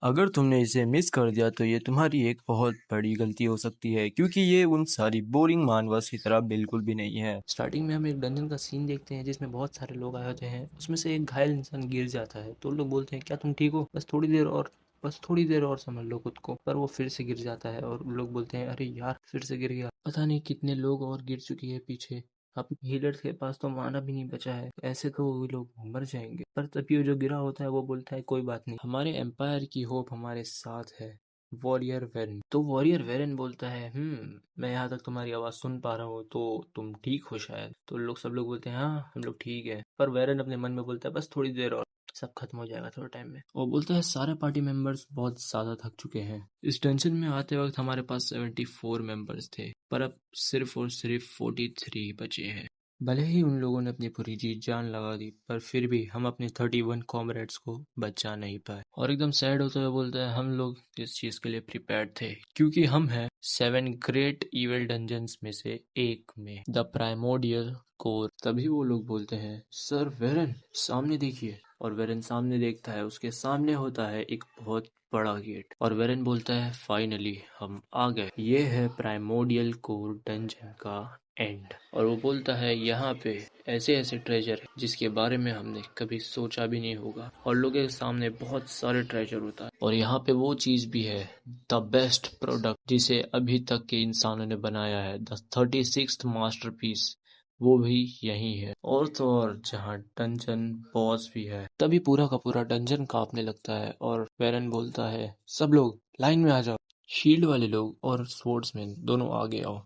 अगर तुमने इसे मिस कर दिया तो ये तुम्हारी एक बहुत बड़ी गलती हो सकती है, क्योंकि ये उन सारी बोरिंग मानवास की तरह बिल्कुल भी नहीं है। स्टार्टिंग में हम एक डंजन का सीन देखते हैं जिसमें बहुत सारे लोग आए होते हैं। उसमें से एक घायल इंसान गिर जाता है तो लोग बोलते हैं क्या तुम ठीक हो, बस थोड़ी देर और समझ लो खुद को। पर वो फिर से गिर जाता है और लोग बोलते हैं अरे यार फिर से गिर गया। पता नहीं कितने लोग और गिर चुके हैं पीछे। अपने हीलर्स के पास तो माना भी नहीं बचा है, ऐसे तो वो लोग मर जाएंगे। पर तभी वो जो गिरा होता है वो बोलता है कोई बात नहीं, हमारे एम्पायर की होप हमारे साथ है, वॉरियर वेरन। तो वॉरियर वेरन बोलता है मैं यहाँ तक तुम्हारी आवाज सुन पा रहा हूँ, तो तुम ठीक हो शायद। तो सब लोग बोलते हैं हाँ हम लोग ठीक है। पर वेरन अपने मन में बोलता है बस थोड़ी देर और, सब खत्म हो जाएगा थोड़े टाइम में। वो बोलता है सारे पार्टी मेंबर्स बहुत ज्यादा थक चुके हैं। इस टेंशन में आते वक्त हमारे पास 74 मेंबर्स थे, पर अब सिर्फ और सिर्फ 43 बचे हैं। भले ही उन लोगों ने अपनी पूरी जी जान लगा दी, पर फिर भी हम अपने 31 कॉमरेड्स को बचा नहीं पाए। और एकदम सैड होते हुए बोलता है हम लोग इस चीज के लिए प्रिपेयर्ड थे, क्योंकि हम हैं 7 ग्रेट इविल डंजन्स में से एक में, द प्राइमोडियल कोर। तभी वो लोग बोलते हैं सर वेरन सामने देखिए। और वेरन सामने देखता है, उसके सामने होता है एक बहुत बड़ा गेट। और वेरन बोलता है फाइनली हम आ गए, ये है प्राइमोडियल कोर डंजन का एंड। और वो बोलता है यहाँ पे ऐसे ऐसे ट्रेजर है जिसके बारे में हमने कभी सोचा भी नहीं होगा, और लोगों के सामने बहुत सारे ट्रेजर होता है। और यहाँ पे वो चीज भी है, द बेस्ट प्रोडक्ट जिसे अभी तक के इंसानों ने बनाया है, द 36th मास्टरपीस, वो भी यही है। और तो और जहाँ डंजन बॉस भी है। तभी पूरा का पूरा डंजन कांपने लगता है और वेरन बोलता है सब लोग लाइन में आ जाओ। शील्ड वाले लोग और स्वॉर्ड्समैन दोनों आगे आओ,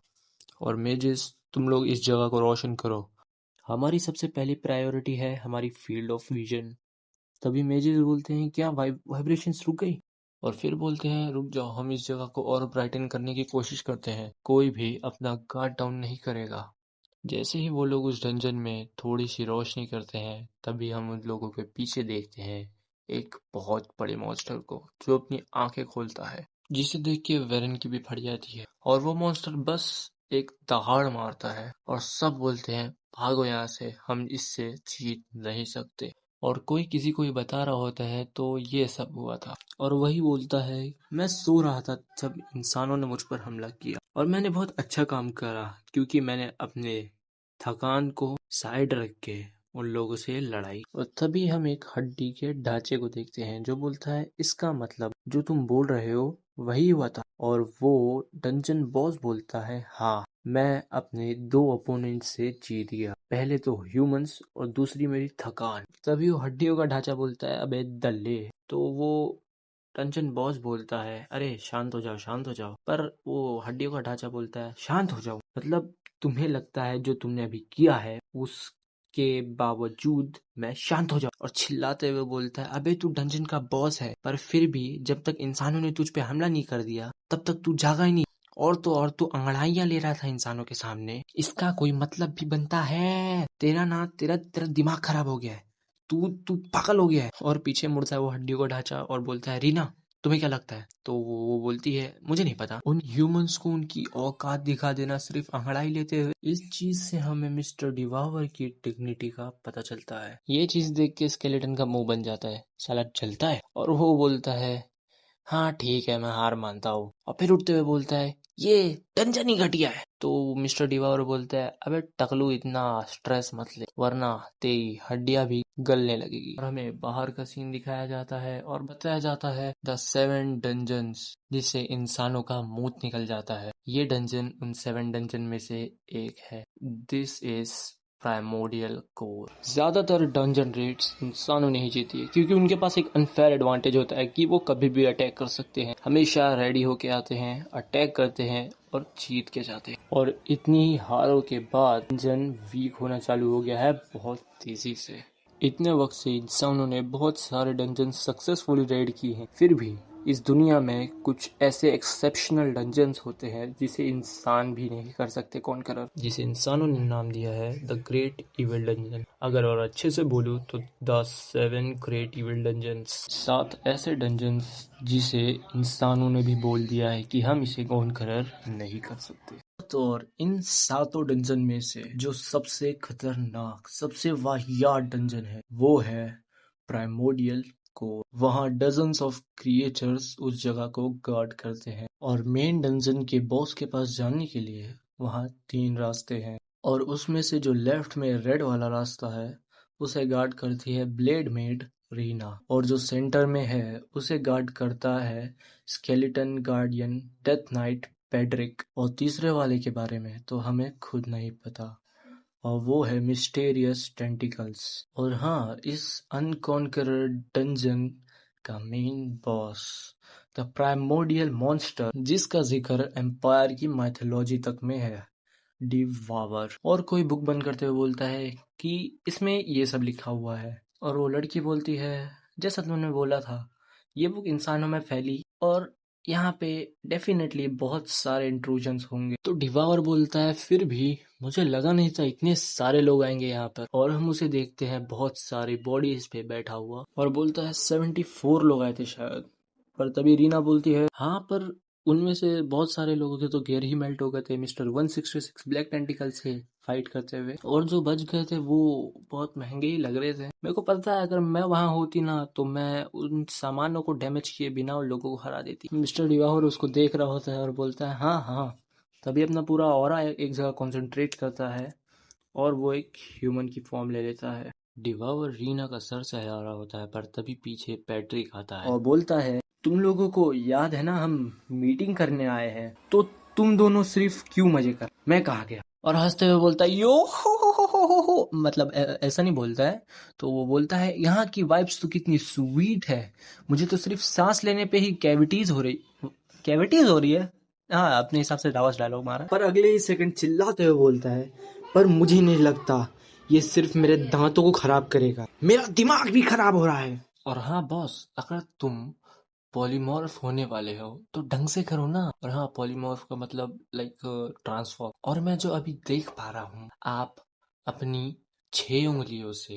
और मेजेस तुम लोग इस जगह को रोशन करो। हमारी सबसे पहली प्रायोरिटी है हमारी फील्ड ऑफ विजन। तभी मेजेस बोलते हैं क्या वाइब्रेशंस रुक गई? और फिर बोलते हैं रुक जाओ, हम इस जगह को और ब्राइटन करने की कोशिश करते हैं, कोई भी अपना गार्ड डाउन नहीं करेगा। जैसे ही वो लोग उस डंजन में थोड़ी सी रोशनी करते हैं, तभी हम उन लोगों के पीछे देखते हैं एक बहुत बड़े मॉन्स्टर को जो अपनी आंखें खोलता है, जिसे देख के वेरन की भी फट जाती है। और वो मॉन्स्टर बस एक दहाड़ मारता है और सब बोलते हैं भागो यहाँ से, हम इससे जीत नहीं सकते। और कोई किसी को ये बता रहा होता है तो ये सब हुआ था। और वही बोलता है मैं सो रहा था जब इंसानों ने मुझ पर हमला किया, और मैंने बहुत अच्छा काम करा क्योंकि मैंने अपने थकान को साइड रख के उन लोगों से लड़ाई। और तभी हम एक हड्डी के ढांचे को देखते हैं जो बोलता है इसका मतलब जो तुम बोल रहे हो वही हुआ था। और वो डंजन बॉस बोलता है हाँ, मैं अपने 2 अपोनेंट से जीत गया, पहले तो ह्यूमंस और दूसरी मेरी थकान। तभी वो हड्डियों का ढांचा बोलता है अबे दल्ले। तो वो टंचन बॉस बोलता है अरे शांत हो जाओ शांत हो जाओ। पर वो हड्डियों का ढांचा बोलता है शांत हो जाओ मतलब तुम्हें लगता है जो तुमने अभी किया है उसके बावजूद मैं शांत हो जाऊं। और चिल्लाते हुए बोलता है अबे तू डंजन का बॉस है, पर फिर भी जब तक इंसानों ने तुझ पे हमला नहीं कर दिया तब तक तू जागा ही नहीं। और तो और तू अंगड़ाइयां ले रहा था इंसानों के सामने, इसका कोई मतलब भी बनता है? तेरा ना तेरा तेरा दिमाग खराब हो गया है, तू तू पागल हो गया है। और पीछे मुड़ता है वो हड्डियों का ढांचा और बोलता है रीना तुम्हें क्या लगता है? तो वो बोलती है मुझे नहीं पता। उन ह्यूमंस को उनकी औकात दिखा देना सिर्फ अंगड़ाई लेते हुए, इस चीज से हमें मिस्टर डिवावर की डिग्निटी का पता चलता है। ये चीज देख के स्केलेटन का मुंह बन जाता है, साला चलता है। और वो बोलता है हाँ ठीक है मैं हार मानता हूँ। और फिर उठते हुए बोलता है ये डंजन ही घटिया है। तो मिस्टर डिवावर बोलता है अबे टकलू इतना स्ट्रेस मत ले वरना तेरी हड्डियां भी गलने लगेगी। और हमें बाहर का सीन दिखाया जाता है और बताया जाता है द 7 डंजन्स, जिससे इंसानों का मूत निकल जाता है। ये डंजन उन 7 डंजन में से एक है। This is primordial core. ज्यादातर डंजन रेड्स इंसानों ने ही जीती है क्योंकि उनके पास एक अनफेयर एडवांटेज होता है कि वो कभी भी अटैक कर सकते हैं, हमेशा रेडी होके आते हैं, अटैक करते हैं और जीत के जाते हैं। और इतनी ही हारों के बाद डंजन वीक होना चालू हो गया है बहुत तेजी से। इतने वक्त से इंसानों ने बहुत सारे डंजन सक्सेसफुली रेड किए हैं, फिर भी इस दुनिया में कुछ ऐसे एक्सेप्शनल डंजन्स होते हैं जिसे इंसान भी नहीं कर सकते कॉन्करर, जिसे इंसानों ने नाम दिया है द ग्रेट इविल डंजन। अगर और अच्छे से बोलूं तो द 7 ग्रेट इविल डंजन्स, 7 ऐसे डंजन्स जिसे इंसानों ने भी बोल दिया है कि हम इसे कॉन्करर नहीं कर सकते। तो और इन 7 डंजन में से जो सबसे खतरनाक सबसे वाहियात डंजन है वो है प्राइमोडियल को। वहाँ डजन्स ऑफ क्रिएचर्स उस जगह को गार्ड करते हैं और मेन डंजन के बॉस के पास जाने के लिए वहाँ 3 रास्ते हैं और उसमें से जो लेफ्ट में रेड वाला रास्ता है उसे गार्ड करती है ब्लेड मेड रीना और जो सेंटर में है उसे गार्ड करता है स्केलेटन गार्डियन डेथ नाइट पेड्रिक और तीसरे वाले के बारे में तो हमें खुद नहीं पता और वो है मिस्टेरियस टेंटिकल्स। और हाँ, इस अनकॉन्करड डंजन का main boss the primordial monster जिसका जिक्र एम्पायर की माइथोलॉजी तक में है, डिवावर। और कोई बुक बंद करते हुए बोलता है कि इसमें ये सब लिखा हुआ है और वो लड़की बोलती है जैसा तुमने बोला था ये बुक इंसानों में फैली और यहाँ पे डेफिनेटली बहुत सारे इंट्रूजन्स होंगे। तो डिवावर बोलता है फिर भी मुझे लगा नहीं था इतने सारे लोग आएंगे यहाँ पर और हम उसे देखते हैं बहुत सारी बॉडीज पे बैठा हुआ और बोलता है 74 लोग आए थे शायद। पर तभी रीना बोलती है हाँ पर उनमें से बहुत सारे लोगों के तो गेयर ही मेल्ट हो गए थे मिस्टर 166 ब्लैक टेंटिकल से फाइट करते हुए और जो बच गए थे वो बहुत महंगे ही लग रहे थे। मेरे को पता है अगर मैं वहां होती ना तो मैं उन सामानों को डैमेज किए बिना उन लोगों को हरा देती। मिस्टर डिवाहोर उसको देख रहा होता है और बोलता है हाँ हाँ। तभी अपना पूरा ऑरा एक जगह कंसंट्रेट करता है और वो एक ह्यूमन की फॉर्म ले लेता है। डिवावर रीना का सर सहला रहा होता है पर तभी पीछे पैट्रिक आता है और बोलता है तुम लोगों को याद है ना हम मीटिंग करने आए हैं तो तुम दोनों सिर्फ क्यों मजे कर मैं कहा गया और हंसते हुए बोलता है यो हो मतलब ऐसा नहीं बोलता है। तो वो बोलता है यहाँ की वाइब्स तो कितनी स्वीट है मुझे तो सिर्फ सांस लेने पे ही कैविटीज हो रही है। हाँ अपने हिसाब से डावस डायलॉग मारा पर अगले ही सेकंड चिल्लाते हुए बोलता है पर मुझे नहीं लगता ये सिर्फ मेरे दांतों को खराब करेगा मेरा दिमाग भी खराब हो रहा है। और हाँ बॉस अगर तुम पॉलीमॉर्फ होने वाले हो तो ढंग से करो ना। और हाँ पॉलीमॉर्फ का मतलब लाइक ट्रांसफॉर्म। और मैं जो अभी देख पा रहा हूँ आप अपनी 6 उंगलियों से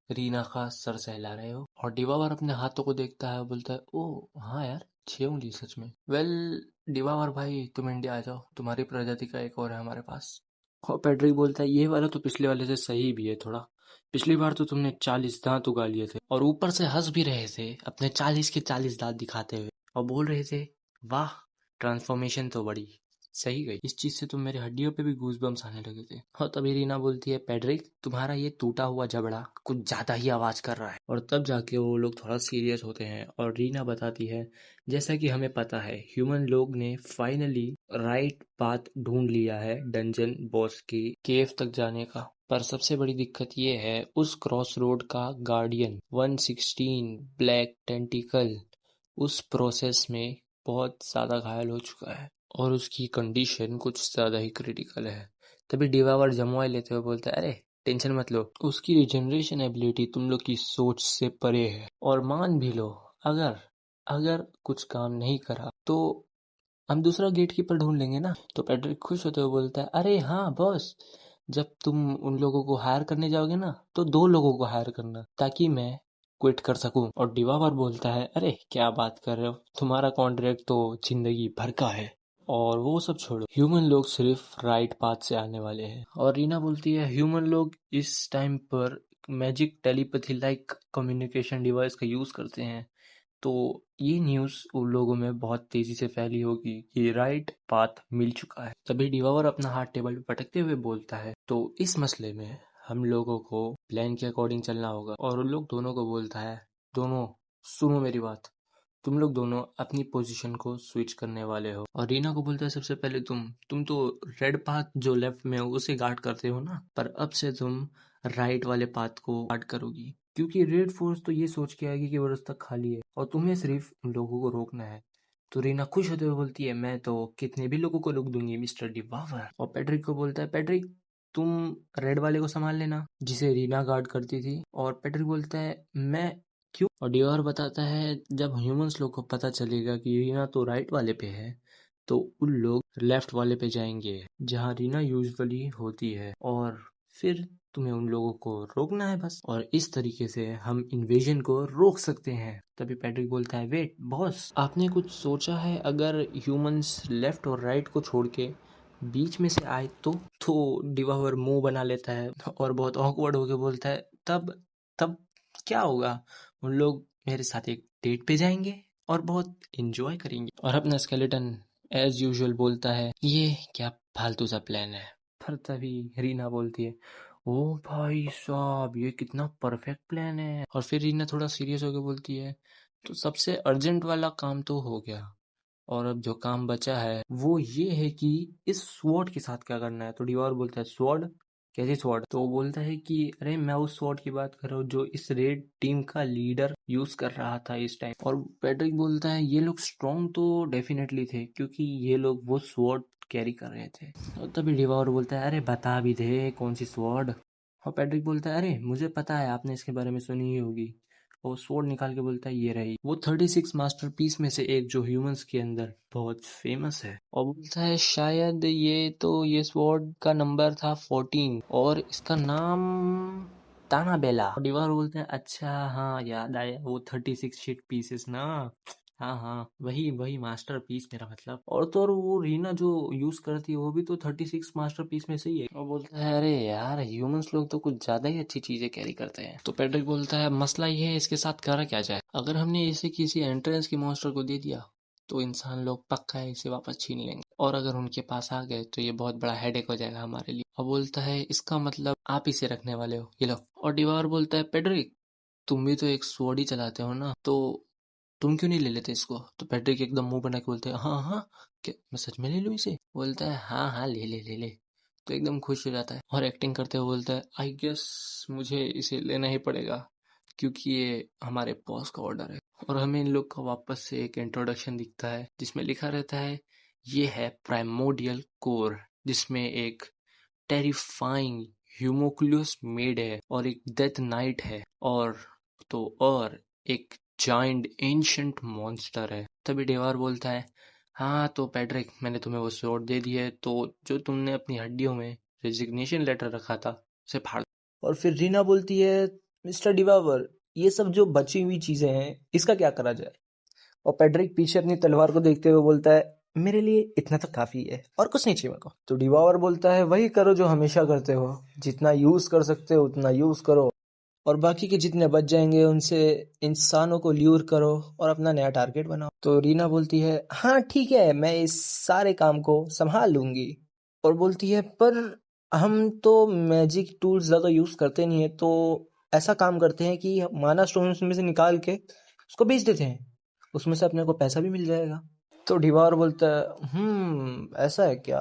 रीना का सर सहला रहे हो और डिवावर अपने हाथों को देखता है और बोलता है ओ हाँ यार 6 उंगली सच में। वेल डिवावर भाई तुम इंडिया आ जाओ तुम्हारी प्रजाति का एक और है हमारे पास। और पैट्रिक बोलता है ये वाला तो पिछले वाले से सही भी है थोड़ा पिछली बार तो तुमने 40 दांत उगा लिए थे और ऊपर से हंस भी रहे थे अपने 40 के 40 दांत दिखाते हुए और बोल रहे थे वाह ट्रांसफॉर्मेशन तो बड़ी सही गई इस चीज से तो मेरे हड्डियों पे भी गूज बम्स आने लगे थे। और तभी रीना बोलती है पैड्रिक तुम्हारा ये टूटा हुआ जबड़ा कुछ ज्यादा ही आवाज कर रहा है और तब जाके वो लोग थोड़ा सीरियस होते हैं और रीना बताती है जैसा कि हमें पता है ह्यूमन लोग ने फाइनली राइट पाथ ढूंढ लिया है डंजन बॉस की केव तक जाने का। पर सबसे बड़ी दिक्कत ये है उस क्रॉस रोड का गार्डियन 116 ब्लैक टेंटिकल उस प्रोसेस में बहुत ज्यादा घायल हो चुका है और उसकी कंडीशन कुछ ज्यादा ही क्रिटिकल है। तभी डिवावर जमवाई लेते हुए बोलता है अरे टेंशन मत लो उसकी रिजनरेशन एबिलिटी तुम लोग की सोच से परे है और मान भी लो अगर अगर कुछ काम नहीं करा तो हम दूसरा गेट कीपर ढूंढ लेंगे ना। तो पैट्रिक खुश होते हुए बोलता है अरे हाँ बॉस जब तुम उन लोगों को हायर करने जाओगे ना तो 2 लोगों को हायर करना ताकि मैं क्विट कर सकूं। और डिवावर बोलता है अरे क्या बात कर रहे हो तुम्हारा कॉन्ट्रैक्ट तो जिंदगी भर का है और वो सब छोड़ो ह्यूमन लोग सिर्फ राइट पाथ से आने वाले हैं। और रीना बोलती है ह्यूमन लोग इस टाइम पर magic telepathy like communication device का यूज करते हैं तो ये न्यूज़ उन लोगों में बहुत तेजी से फैली होगी कि राइट पाथ मिल चुका है। तभी डिवावर अपना हाथ टेबल पे पटकते हुए बोलता है तो इस मसले में हम लोगों को प्लान के अकॉर्डिंग चलना होगा। और उन लोग दोनों को बोलता है दोनों सुनो मेरी बात तुम लोग दोनों अपनी पोजीशन को स्विच करने वाले हो। और रीना को बोलता है सबसे पहले तुम तो रेड पाथ जो लेफ्ट में हो उसे गार्ड करते हो ना पर अब से तुम राइट वाले पाथ को गार्ड करोगी क्योंकि रेड फोर्स तो ये सोच के आएगी कि वो रास्ता खाली है और तुम्हें सिर्फ उन लोगों को रोकना है। तो रीना खुश होते हुए बोलती है मैं तो कितने भी लोगों को रोक दूंगी मिस्टर डिवावर। और पैट्रिक को बोलता है पैट्रिक तुम रेड वाले को संभाल लेना जिसे रीना गार्ड करती थी। और पैट्रिक बोलता है मैं क्यों। और डिवावर बताता है जब ह्यूमंस लोग को पता चलेगा कि रीना तो राइट वाले पे है तो उन लोग लेफ्ट वाले पे जाएंगे जहाँ रीना यूजुअली होती है और फिर तुम्हें उन लोगों को रोकना है बस। और इस तरीके से हम इन्वेजन को रोक सकते हैं। तभी पैट्रिक बोलता है वेट बॉस आपने कुछ सोचा है अगर ह्यूमंस लेफ्ट और राइट को छोड़ के बीच में से आए तो डिवावर मुंह बना लेता है और बहुत ऑकवर्ड होके बोलता है तब तब क्या होगा उन लोग मेरे साथ एक डेट पे जाएंगे और बहुत एंजॉय करेंगे। और अपना स्केलेटन एज यूजुअल बोलता है, ये क्या फालतू सा प्लान है। पर तभी रीना बोलती है, ओ भाई साहब ये कितना परफेक्ट प्लान है। और फिर रीना थोड़ा सीरियस होकर बोलती है, तो सबसे अर्जेंट वाला काम तो हो गया, और अब जो काम बचा है वो ये है कि इस स्वॉर्ड के साथ क्या करना है। तो डिवॉर बोलता है, स्वॉर्ड? कैसी स्वॉर्ड? तो वो बोलता है कि अरे मैं उस स्वॉर्ड की बात कर रहा हूँ जो इस रेड टीम का लीडर यूज कर रहा था इस टाइम। और पैट्रिक बोलता है, ये लोग स्ट्रॉन्ग तो डेफिनेटली थे, क्योंकि ये लोग वो स्वॉर्ड कैरी कर रहे थे। और तभी डिवॉर बोलता है, अरे बता भी दे कौन सी स्वॉर्ड। और पैट्रिक बोलता है, अरे मुझे पता है, आपने इसके बारे में सुनी ही होगी। और स्वॉर्ड निकाल के बोलता है, ये रही वो 36 मास्टरपीस में से एक जो ह्यूमंस के अंदर बहुत फेमस है। और बोलता है, शायद ये स्वॉर्ड का नंबर था 14 और इसका नाम ताना बेला। और डिवार बोलते हैं, अच्छा हाँ याद आया, वो 36 शीट पीसेस ना। हाँ हाँ, वही वही मास्टरपीस मेरा मतलब। और वो रीना जो यूज करती है वो भी तो 36 मास्टरपीस में से ही है। और बोलता है, अरे यार ह्यूमंस लोग तो कुछ ज्यादा ही अच्छी चीजें कैरी करते हैं। तो पैट्रिक बोलता है, मसला ये है इसके साथ करा क्या जाए। अगर हमने इसे किसी एंट्रेंस की मॉन्स्टर को दे दिया तो इंसान लोग पक्का इसे वापस छीन लेंगे, और अगर उनके पास आ गए तो ये बहुत बड़ा हेडेक हो जाएगा हमारे लिए। और बोलता है, इसका मतलब आप इसे रखने वाले हो, ये लो। और डिवार बोलता है, पेड्रिक तुम भी तो एक स्वॉर्ड ही चलाते हो ना, तो तुम क्यों नहीं ले लेते इसको। तो पैट्रिक एकदम मुंह बना के बोलते हैं, हाँ हाँ, क्या मैं सच में ले लूँ इसे। बोलता है, हाँ हाँ ले ले ले ले। तो एकदम खुश हो जाता है और एक्टिंग करते हुए बोलता है, आई गेस मुझे इसे लेना ही पड़ेगा, क्योंकि ये हमारे बॉस का ऑर्डर है। और हमें इन लोग का वापस से एक इंट्रोडक्शन दिखता है जिसमें लिखा रहता है, ये है प्राइमोडियल कोर, जिसमें एक टेरिफाइंग ह्यूमोक्लियस मेड है और एक डेथ नाइट है, और एक जाइंट एंशंट मॉन्स्टर है। तभी डेवार बोलता है, हाँ तो पैट्रिक मैंने तुम्हें वो स्वॉर्ड दे दी है, तो जो तुमने अपनी हड्डियों में रेजिग्नेशन लेटर रखा था उसे फाड़। और फिर रीना बोलती है, मिस्टर डिवावर ये सब जो बची हुई चीजें हैं इसका क्या करा जाए। और पेड्रिक पीछे अपनी तलवार को देखते हुए बोलता है, मेरे लिए इतना तो काफी है और कुछ नहीं चाहिए मेरे को। तो डिवावर बोलता है, वही करो जो हमेशा करते हो, जितना यूज कर सकते हो उतना यूज करो, और बाकी के जितने बच जाएंगे उनसे इंसानों को ल्यूर करो और अपना नया टारगेट बनाओ। तो रीना बोलती है, हाँ ठीक है, मैं इस सारे काम को संभाल लूंगी। और बोलती है, पर हम तो मैजिक टूल्स ज़्यादा यूज़ करते नहीं है, तो ऐसा काम करते हैं कि माना स्टोन्स में से निकाल के उसको बेच देते हैं, उसमें से अपने को पैसा भी मिल जाएगा। तो डिवार बोलता है, ऐसा है क्या,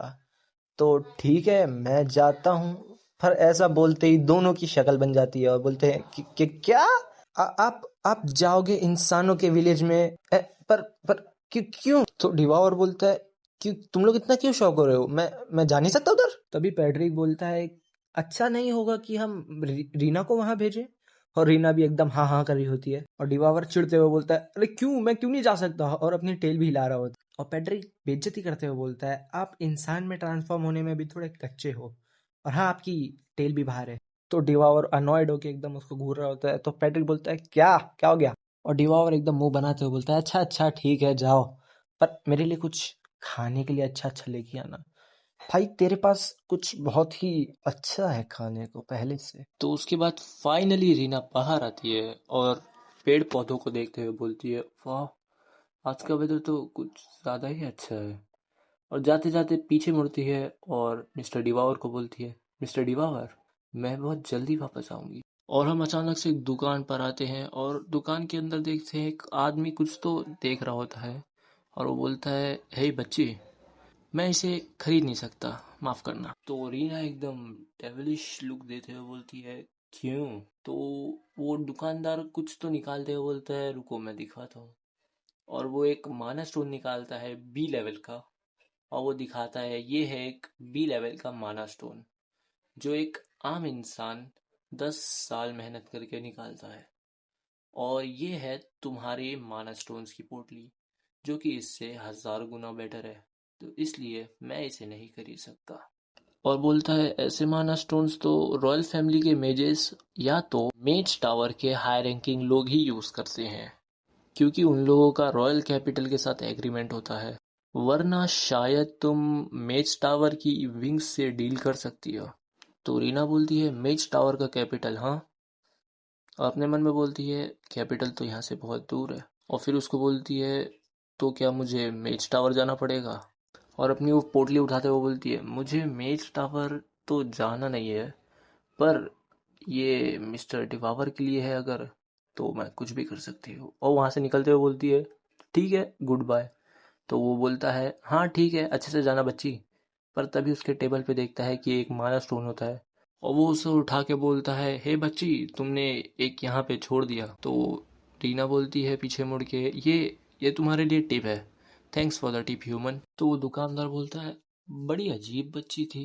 तो ठीक है मैं जाता हूँ। पर ऐसा बोलते ही दोनों की शक्ल बन जाती है और बोलते हैं कि क्या आप जाओगे इंसानों के विलेज में, पर क्यों। तो डिवावर बोलता है, क्यों तुम लोग इतना क्यों शौक हो रहे हो, मैं जा नहीं सकता उधर। तभी पैड्रिक बोलता है, अच्छा नहीं होगा कि हम रीना को वहां भेजें। और रीना भी एकदम हाँ हाँ कर रही होती है और डिवावर चिढ़ते हुए बोलता है, अरे क्यों, मैं क्यों नहीं जा सकता, और अपनी टेल भी हिला रहा होता है। और पैड्रिक बेइज्जती करते हुए बोलता है, आप इंसान में ट्रांसफॉर्म होने में भी थोड़े कच्चे हो, और हाँ आपकी टेल भी बाहर है। तो डिवावर अनॉयड होके एकदम उसको घूर रहा होता है। तो पैट्रिक बोलता है, क्या क्या हो गया। और डिवावर एकदम मुंह बनाते हुए बोलता है, अच्छा अच्छा ठीक है जाओ, पर मेरे लिए कुछ खाने के लिए अच्छा अच्छा लेके आना। भाई तेरे पास कुछ बहुत ही अच्छा है खाने को पहले से। तो उसके बाद फाइनली रीना बाहर आती है और पेड़ पौधों को देखते हुए बोलती है, वाह आज का वेदर तो कुछ ज़्यादा ही अच्छा है। और जाते जाते पीछे मुड़ती है और मिस्टर डिवावर को बोलती है, मिस्टर डिवावर मैं बहुत जल्दी वापस आऊंगी। और हम अचानक से एक दुकान पर आते हैं और दुकान के अंदर देखते हैं एक आदमी कुछ तो देख रहा होता है, और वो बोलता है, हे बच्ची मैं इसे खरीद नहीं सकता, माफ करना। तो रीना एकदम डेविलिश लुक देते हुए बोलती है, क्यों। तो वो दुकानदार कुछ तो निकालते हुए बोलता है, रुको मैं दिखाता हूँ। और वो एक माना स्टोन निकालता है बी लेवल का, और वो दिखाता है, ये है एक बी लेवल का माना स्टोन, जो एक आम इंसान 10 साल मेहनत करके निकालता है। और ये है तुम्हारे माना स्टोन्स की पोटली, जो कि इससे 1000 गुना बेटर है, तो इसलिए मैं इसे नहीं खरीद सकता। और बोलता है, ऐसे माना स्टोन्स तो रॉयल फैमिली के मेजेस या तो मेज टावर के हाई रैंकिंग लोग ही यूज करते हैं, क्योंकि उन लोगों का रॉयल कैपिटल के साथ एग्रीमेंट होता है, वरना शायद तुम मेज टावर की विंग्स से डील कर सकती हो। तो रीना बोलती है, मेज टावर का कैपिटल, हाँ और अपने मन में बोलती है कैपिटल तो यहाँ से बहुत दूर है। और फिर उसको बोलती है तो क्या मुझे मेज टावर जाना पड़ेगा? और अपनी वो पोटली उठाते हुए बोलती है मुझे मेज टावर तो जाना नहीं है, पर ये मिस्टर डिवावर के लिए है अगर, तो मैं कुछ भी कर सकती हूँ। और वहां से निकलते हुए बोलती है ठीक है, गुड बाय। तो वो बोलता है हाँ ठीक है, अच्छे से जाना बच्ची। पर तभी उसके टेबल पे देखता है कि एक माना स्टोन होता है, और वो उसे उठा के बोलता है हे बच्ची, तुमने एक यहाँ पे छोड़ दिया। तो रीना बोलती है पीछे मुड़ के ये तुम्हारे लिए टिप है, thanks for the tip human. तो वो दुकानदार बोलता है बड़ी अजीब बच्ची थी,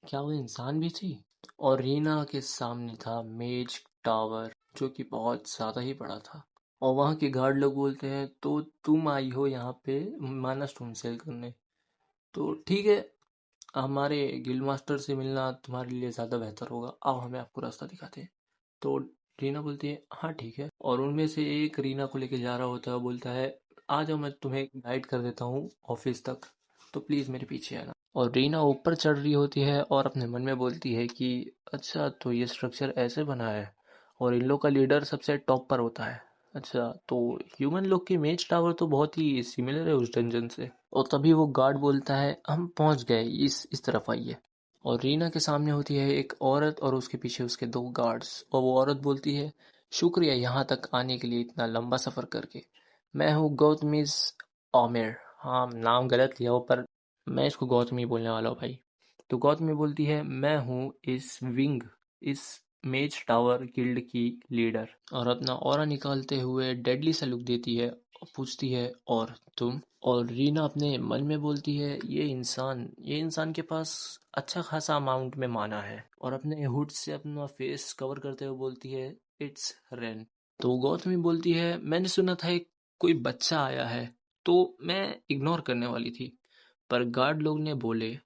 क्या वो इंसान भी थी? और रीना के सामने था मेज टावर, जो कि बहुत ज़्यादा ही बड़ा था। और वहाँ के गार्ड लोग बोलते हैं तो तुम आई हो यहाँ पे माना स्टोन सेल करने, तो ठीक है, हमारे गिल्ड मास्टर से मिलना तुम्हारे लिए ज़्यादा बेहतर होगा, आओ हमें आपको रास्ता दिखाते हैं। तो रीना बोलती है हाँ ठीक है, और उनमें से एक रीना को लेके जा रहा होता है, बोलता है आ जाओ मैं तुम्हें गाइड कर देता हूँ ऑफिस तक, तो प्लीज़ मेरे पीछे आना। और रीना ऊपर चढ़ रही होती है और अपने मन में बोलती है कि अच्छा तो ये स्ट्रक्चर ऐसे बना है, और इन लोग का लीडर सबसे टॉप पर होता है। अच्छा तो ह्यूमन लोग के मेज टावर तो बहुत ही सिमिलर है उस डंजन से। और तभी वो गार्ड बोलता है हम पहुंच गए, इस तरफ आइए। और रीना के सामने होती है एक औरत और उसके पीछे उसके दो गार्ड्स, और वो औरत बोलती है शुक्रिया यहाँ तक आने के लिए, इतना लंबा सफ़र करके। मैं हूँ गौतमीज आमिर। हाँ नाम गलत लिया हो, पर मैं इसको गौतमी बोलने वाला हूँ भाई। तो गौतमी बोलती है मैं हूँ इस मेज टावर गिल्ड की लीडर, और अपना ऑरा निकालते हुए डेडली सा लुक देती है और पूछती है और तुम? और रीना अपने मन में बोलती है ये इंसान के पास अच्छा खासा अमाउंट में माना है, और अपने हुड से अपना फेस कवर करते हुए बोलती है इट्स रेन। तो गौतमी बोलती है मैंने सुना था एक कोई बच्चा आया है, तो मैं इग्नोर करने वाली थी, पर गार्ड लोग ने बोले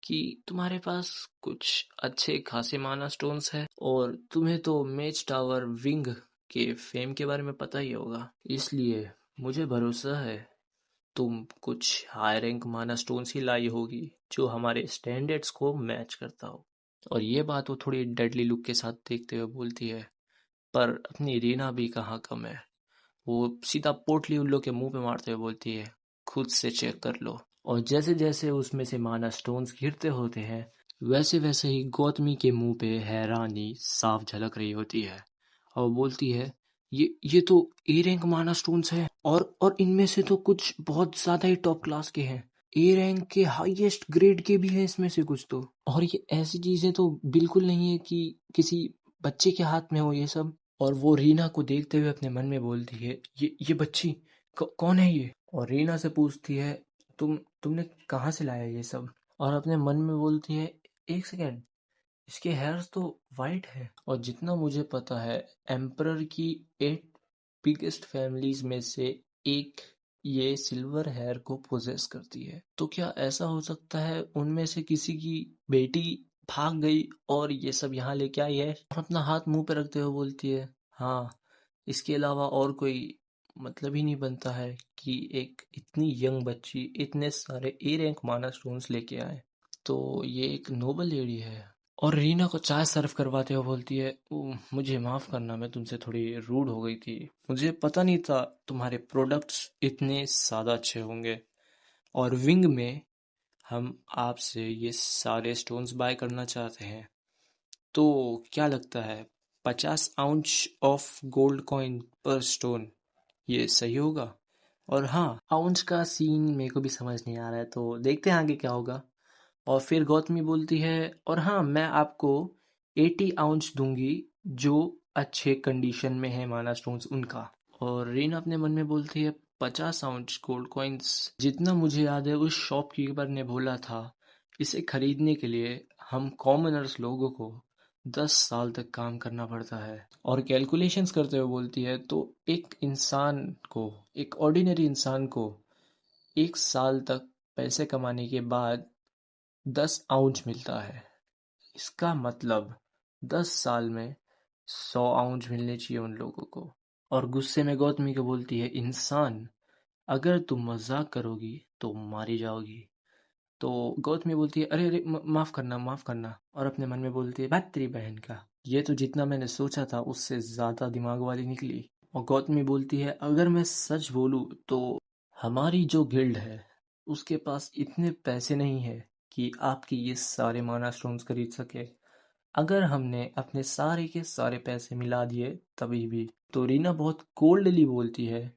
कि तुम्हारे पास कुछ अच्छे खासे माना स्टोन्स है, और तुम्हें तो मेज टावर विंग के फेम के बारे में पता ही होगा, इसलिए मुझे भरोसा है तुम कुछ हाई रैंक माना स्टोन्स ही लाई होगी जो हमारे स्टैंडर्ड्स को मैच करता हो। और ये बात वो थोड़ी डेडली लुक के साथ देखते हुए बोलती है, पर अपनी रीना भी कहाँ कम है। वो सीधा पोटली उन लोग के मुंह पे मारते हुए बोलती है खुद से चेक कर लो। और जैसे जैसे उसमें से माना स्टोन्स गिरते होते हैं, वैसे वैसे ही गौतमी के मुंह पे हैरानी साफ झलक रही होती है, और बोलती है ये तो ए रैंक माना स्टोन्स है, और इनमें से तो कुछ बहुत ज्यादा ही टॉप क्लास के हैं, ए रैंक के हाईएस्ट ग्रेड के भी हैं इसमें से कुछ तो। और ये ऐसी चीजें तो बिल्कुल नहीं है कि किसी बच्चे के हाथ में हो ये सब। और वो रीना को देखते हुए अपने मन में बोलती है ये बच्ची कौन है ये? और रीना से पूछती है तुमने कहाँ से लाया ये सब? और अपने मन में बोलती है एक सेकेंड, इसके हेयर्स तो वाइट है, और जितना मुझे पता है एम्परर की 8 बिगेस्ट फैमिलीज में से एक ये सिल्वर हेयर को पोजेस करती है। तो क्या ऐसा हो सकता है उनमें से किसी की बेटी भाग गई और ये सब यहाँ लेके आई है? और अपना हाथ मुंह पे रखते हुए बोलती है हाँ, इसके अलावा और कोई मतलब ही नहीं बनता है कि एक इतनी यंग बच्ची इतने सारे ए रैंक माना स्टोन्स लेके आए। तो ये एक नोबल लेडी है। और रीना को चाय सर्व करवाते हुए बोलती है मुझे माफ़ करना, मैं तुमसे थोड़ी रूड हो गई थी, मुझे पता नहीं था तुम्हारे प्रोडक्ट्स इतने ज़्यादा अच्छे होंगे, और विंग में हम आपसे ये सारे स्टोन्स बाय करना चाहते हैं, तो क्या लगता है 50 आउंस ऑफ गोल्ड कॉइन पर स्टोन ये सही होगा? और हाँ, आउंस का सीन मेरे को भी समझ नहीं आ रहा है, तो देखते हैं आगे क्या होगा। और फिर गौतमी बोलती है और हाँ, मैं आपको 80 आउंस दूंगी जो अच्छे कंडीशन में है माना स्टोन्स उनका। और रीना अपने मन में बोलती है 50 आउंस गोल्ड कॉइन्स, जितना मुझे याद है उस शॉपकीपर ने बोला था इसे खरीदने के लिए हम कॉमनर्स लोगों को 10 साल तक काम करना पड़ता है। और कैलकुलेशंस करते हुए बोलती है तो एक ऑर्डिनरी इंसान को 1 साल तक पैसे कमाने के बाद 10 आउंस मिलता है, इसका मतलब 10 साल में 100 आउंस मिलने चाहिए उन लोगों को। और गुस्से में गौतमी को बोलती है इंसान, अगर तुम मजाक करोगी तो मारी जाओगी। तो गौतमी बोलती है अरे अरे माफ करना माफ करना, और अपने मन में बोलती है बात तेरी बहन का। ये तो जितना मैंने सोचा था उससे ज्यादा दिमाग वाली निकली। और गौतमी बोलती है, अगर मैं सच बोलूं तो हमारी जो गिल्ड है उसके पास इतने पैसे नहीं है कि आपकी ये सारे माना स्टोन्स खरीद सके। अगर हमने अपने सारे के सारे पैसे मिला दिए तभी भी। तो रीना बहुत कोल्डली बोलती है,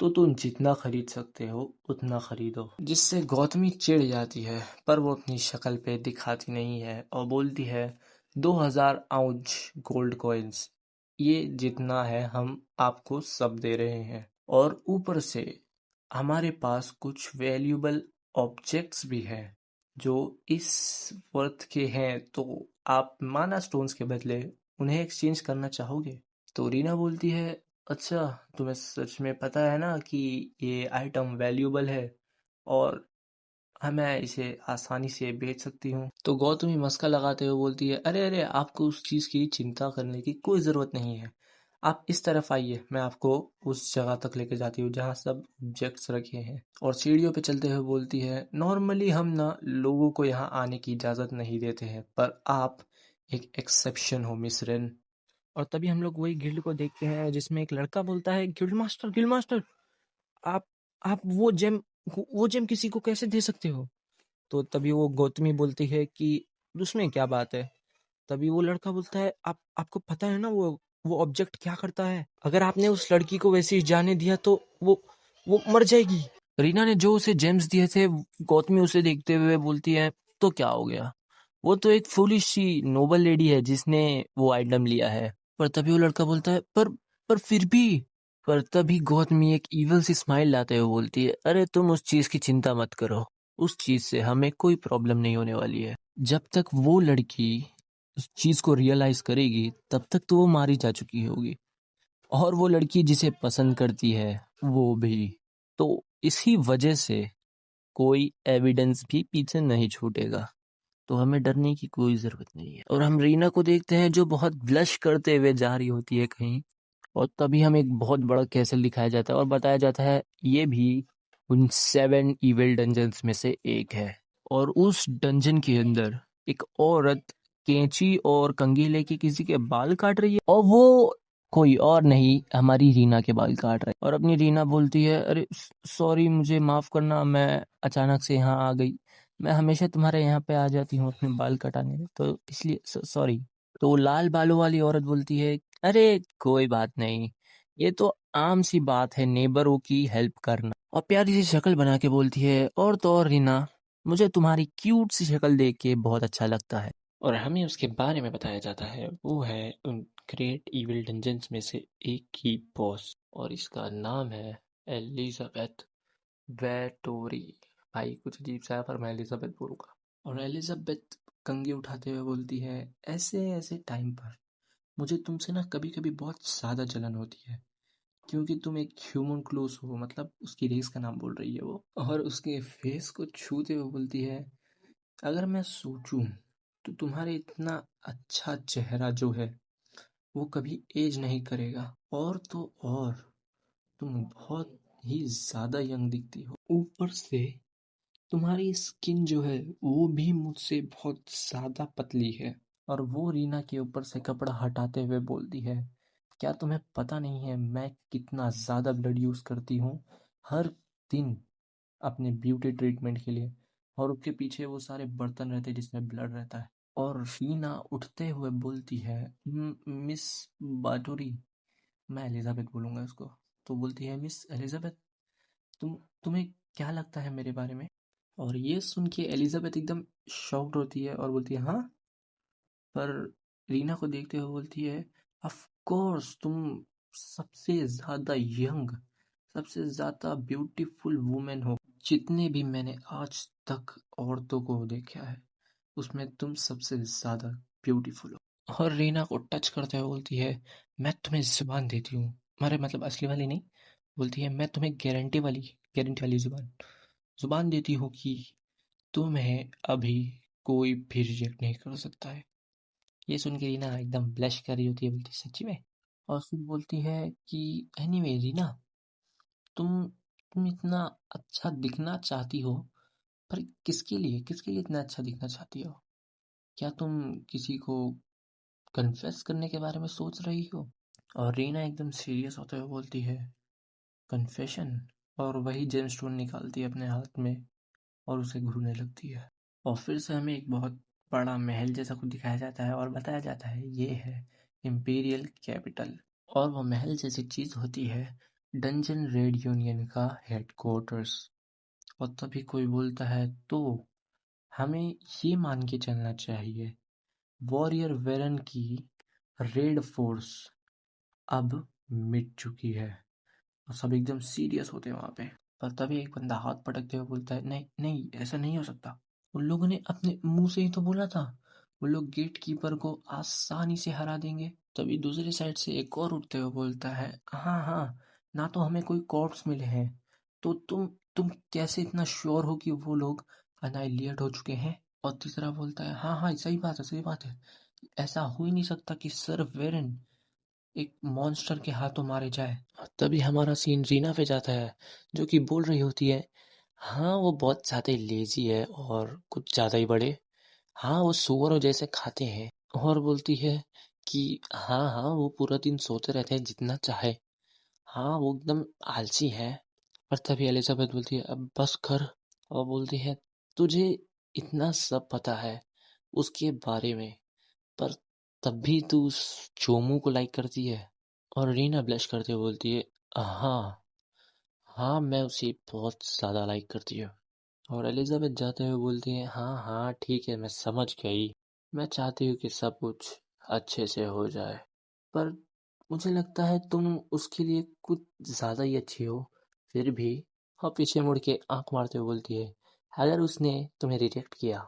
तो तुम जितना खरीद सकते हो उतना खरीदो। जिससे गौतमी चिढ़ जाती है, पर वो अपनी शक्ल पे दिखाती नहीं है और बोलती है, 2000 आउंस गोल्ड कॉइन्स, ये जितना है हम आपको सब दे रहे हैं। और ऊपर से हमारे पास कुछ वैल्यूएबल ऑब्जेक्ट्स भी हैं जो इस वर्थ के हैं, तो आप माना स्टोन्स के बदले उन्हें एक्सचेंज करना चाहोगे? तो रीना बोलती है, अच्छा, तुम्हें सच में पता है ना कि ये आइटम वैल्यूएबल है और मैं इसे आसानी से बेच सकती हूँ। तो गौतमी मस्का लगाते हुए बोलती है, अरे अरे, आपको उस चीज़ की चिंता करने की कोई ज़रूरत नहीं है। आप इस तरफ आइए, मैं आपको उस जगह तक लेके जाती हूँ जहाँ सब ऑब्जेक्ट्स रखे हैं। और सीढ़ियों पे चलते हुए बोलती है, नॉर्मली हम ना लोगों को यहाँ आने की इजाज़त नहीं देते हैं, पर आप एक एक्सेप्शन हो मिस रेन। और तभी हम लोग वही गिल्ड को देखते हैं जिसमें एक लड़का बोलता है, गिल्ड मास्टर, आप आप वो जेम किसी को कैसे दे सकते हो? तो तभी वो गौतमी बोलती है कि उसमें क्या बात है? तभी वो लड़का बोलता है, आपको पता है ना वो ऑब्जेक्ट क्या करता है? अगर आपने उस लड़की को वैसे ही जाने दिया तो वो मर जाएगी। रीना ने जो उसे जेम्स दिए थे, गौतमी उसे देखते हुए बोलती है, तो क्या हो गया? वो तो एक फूलिश सी नोबल लेडी है जिसने वो आइटम लिया है। पर तभी वो लड़का बोलता है, पर फिर भी। पर तभी गौतमी एक इवल सी स्माइल लाते हुए बोलती है, अरे तुम उस चीज की चिंता मत करो, उस चीज से हमें कोई प्रॉब्लम नहीं होने वाली है। जब तक वो लड़की उस चीज को रियलाइज करेगी तब तक तो वो मारी जा चुकी होगी, और वो लड़की जिसे पसंद करती है वो भी। तो इसी वजह से कोई एविडेंस भी पीछे नहीं छूटेगा, तो हमें डरने की कोई जरूरत नहीं है। और हम रीना को देखते हैं जो बहुत ब्लश करते हुए जा रही होती है कहीं, और तभी हमें एक बहुत बड़ा कैसल दिखाया जाता है और बताया जाता है ये भी उन 7 इविल डंजन्स में से एक है। और उस डंजन के अंदर एक औरत कैंची और कंघी लेके किसी के बाल काट रही है, और वो कोई और नहीं, हमारी रीना के बाल काट रही है। और अपनी रीना बोलती है, अरे सॉरी, मुझे माफ करना, मैं अचानक से यहाँ आ गई। मैं हमेशा तुम्हारे यहाँ पे आ जाती हूँ अपने बाल कटाने, तो इसलिए सॉरी। तो लाल बालों वाली औरत बोलती है, अरे कोई बात नहीं, ये तो आम सी बात है नेबरों की हेल्प करना। और प्यारी सी शक्ल बना के बोलती है, और तो और रीना, मुझे तुम्हारी क्यूट सी शक्ल देख के बहुत अच्छा लगता है। और हमें उसके बारे में बताया जाता है, वो है उन ग्रेट इविल डंजन्स में से एक की बॉस, और इसका नाम है एलिजाबेथ वेटोरी। भाई कुछ अजीब सा है, पर मैं एलिजाबेथ बोलूंगा। और एलिजाबेथ कंघी उठाते हुए बोलती है, ऐसे ऐसे टाइम पर मुझे तुमसे ना कभी कभी बहुत ज़्यादा जलन होती है, क्योंकि तुम एक ह्यूमन क्लोज हो, मतलब उसकी रेस का नाम बोल रही है वो। और उसके फेस को छूते हुए बोलती है, अगर मैं सोचूं तो तुम्हारे इतना अच्छा चेहरा जो है वो कभी एज नहीं करेगा, और तो और तुम बहुत ही ज्यादा यंग दिखती हो। ऊपर से तुम्हारी स्किन जो है वो भी मुझसे बहुत ज्यादा पतली है। और वो रीना के ऊपर से कपड़ा हटाते हुए बोलती है, क्या तुम्हें पता नहीं है मैं कितना ज्यादा ब्लड यूज करती हूँ हर दिन अपने ब्यूटी ट्रीटमेंट के लिए? और उसके पीछे वो सारे बर्तन रहते हैं जिसमें ब्लड रहता है। और रीना उठते हुए बोलती है, मिस बाटोरी, मैं एलिजाबेथ बोलूंगा इसको। तो बोलती है, मिस एलिजाबेथ, तुम्हें क्या लगता है मेरे बारे में? और ये सुन के एलिजाबेथ एकदम शॉक्ड होती है और बोलती है, हाँ? पर रीना को देखते हुए बोलती है, ऑफ कोर्स, तुम सबसे ज्यादा यंग, सबसे ज्यादा ब्यूटीफुल वुमेन हो। जितने भी मैंने आज तक औरतों को देखा है उसमें तुम सबसे ज्यादा ब्यूटीफुल हो। और रीना को टच करते हुए बोलती है, मैं तुम्हें जुबान देती हूँ, अरे मतलब असली वाली नहीं, बोलती है, मैं तुम्हें गारंटी वाली जुबान जुबान देती हूँ कि तुम्हें अभी कोई भी रिजेक्ट नहीं कर सकता है। ये सुन के रीना एकदम ब्लश कर रही होती है, बोलती है, सच्ची में? और फिर बोलती है कि एनीवे रीना, तुम तुम इतना अच्छा दिखना चाहती हो, पर किसके लिए इतना अच्छा दिखना चाहती हो? क्या तुम किसी को कन्फेस करने के बारे में सोच रही हो? और रीना एकदम सीरियस होते हुए बोलती है, कन्फेशन? और वही जेमस्टोन निकालती है अपने हाथ में और उसे घूरने लगती है। और फिर से हमें एक बहुत बड़ा महल जैसा कुछ दिखाया जाता है और बताया जाता है ये है इम्पीरियल कैपिटल। और वो महल जैसी चीज होती है डंजन रेड यूनियन का हेडक्वार्टर्स। और तभी कोई बोलता है, तो हमें ये मान के चलना चाहिए वॉरियर वेरन की रेड फोर्स अब मिट चुकी है। और सब एकदम सीरियस होते हैं वहां पे। पर तभी एक बंदा हाथ पटकते हुए बोलता है, नहीं नहीं, ऐसा नहीं हो सकता। उन लोगों ने अपने मुंह से ही तो बोला था वो लोग गेट कीपर को आसानी से हरा देंगे। तभी दूसरी साइड से एक और उठते हुए बोलता है, हाँ हाँ, ना तो हमें कोई कॉर्प्स मिले हैं, तो तुम कैसे इतना श्योर हो कि वो लोग अनाइलिएट हो चुके हैं? और तीसरा बोलता है, हाँ हाँ, सही बात है, सही बात है। ऐसा हो ही नहीं सकता कि सर वेरन एक मॉन्स्टर के हाथों मारे जाए। तभी हमारा सीन रीना पे जाता है, जो कि बोल रही होती है, हाँ वो बहुत ज्यादा लेजी है और कुछ ज्यादा ही बड़े। हाँ वो सुअरों जैसे खाते हैं। और बोलती है कि हाँ हाँ वो पूरा दिन सोते रहते हैं जितना चाहे। हाँ वो एकदम आलसी है। पर तभी एलिजाबेथ बोलती है, अब बस कर। और बोलती है, तुझे इतना सब पता है उसके बारे में, पर तब भी तू उस चोमू को लाइक करती है? और रीना ब्लश करते हुए बोलती है, हाँ हाँ मैं उसे बहुत ज्यादा लाइक करती हूँ। और एलिजाबेथ जाते हुए बोलती है, हाँ हाँ ठीक है, मैं समझ गई। मैं चाहती हूँ कि सब कुछ अच्छे से हो जाए, पर मुझे लगता है तुम उसके लिए कुछ ज्यादा ही अच्छी हो। फिर भी। और पीछे मुड़ के आंख मारते हुए बोलती है, अगर उसने तुम्हें रिजेक्ट किया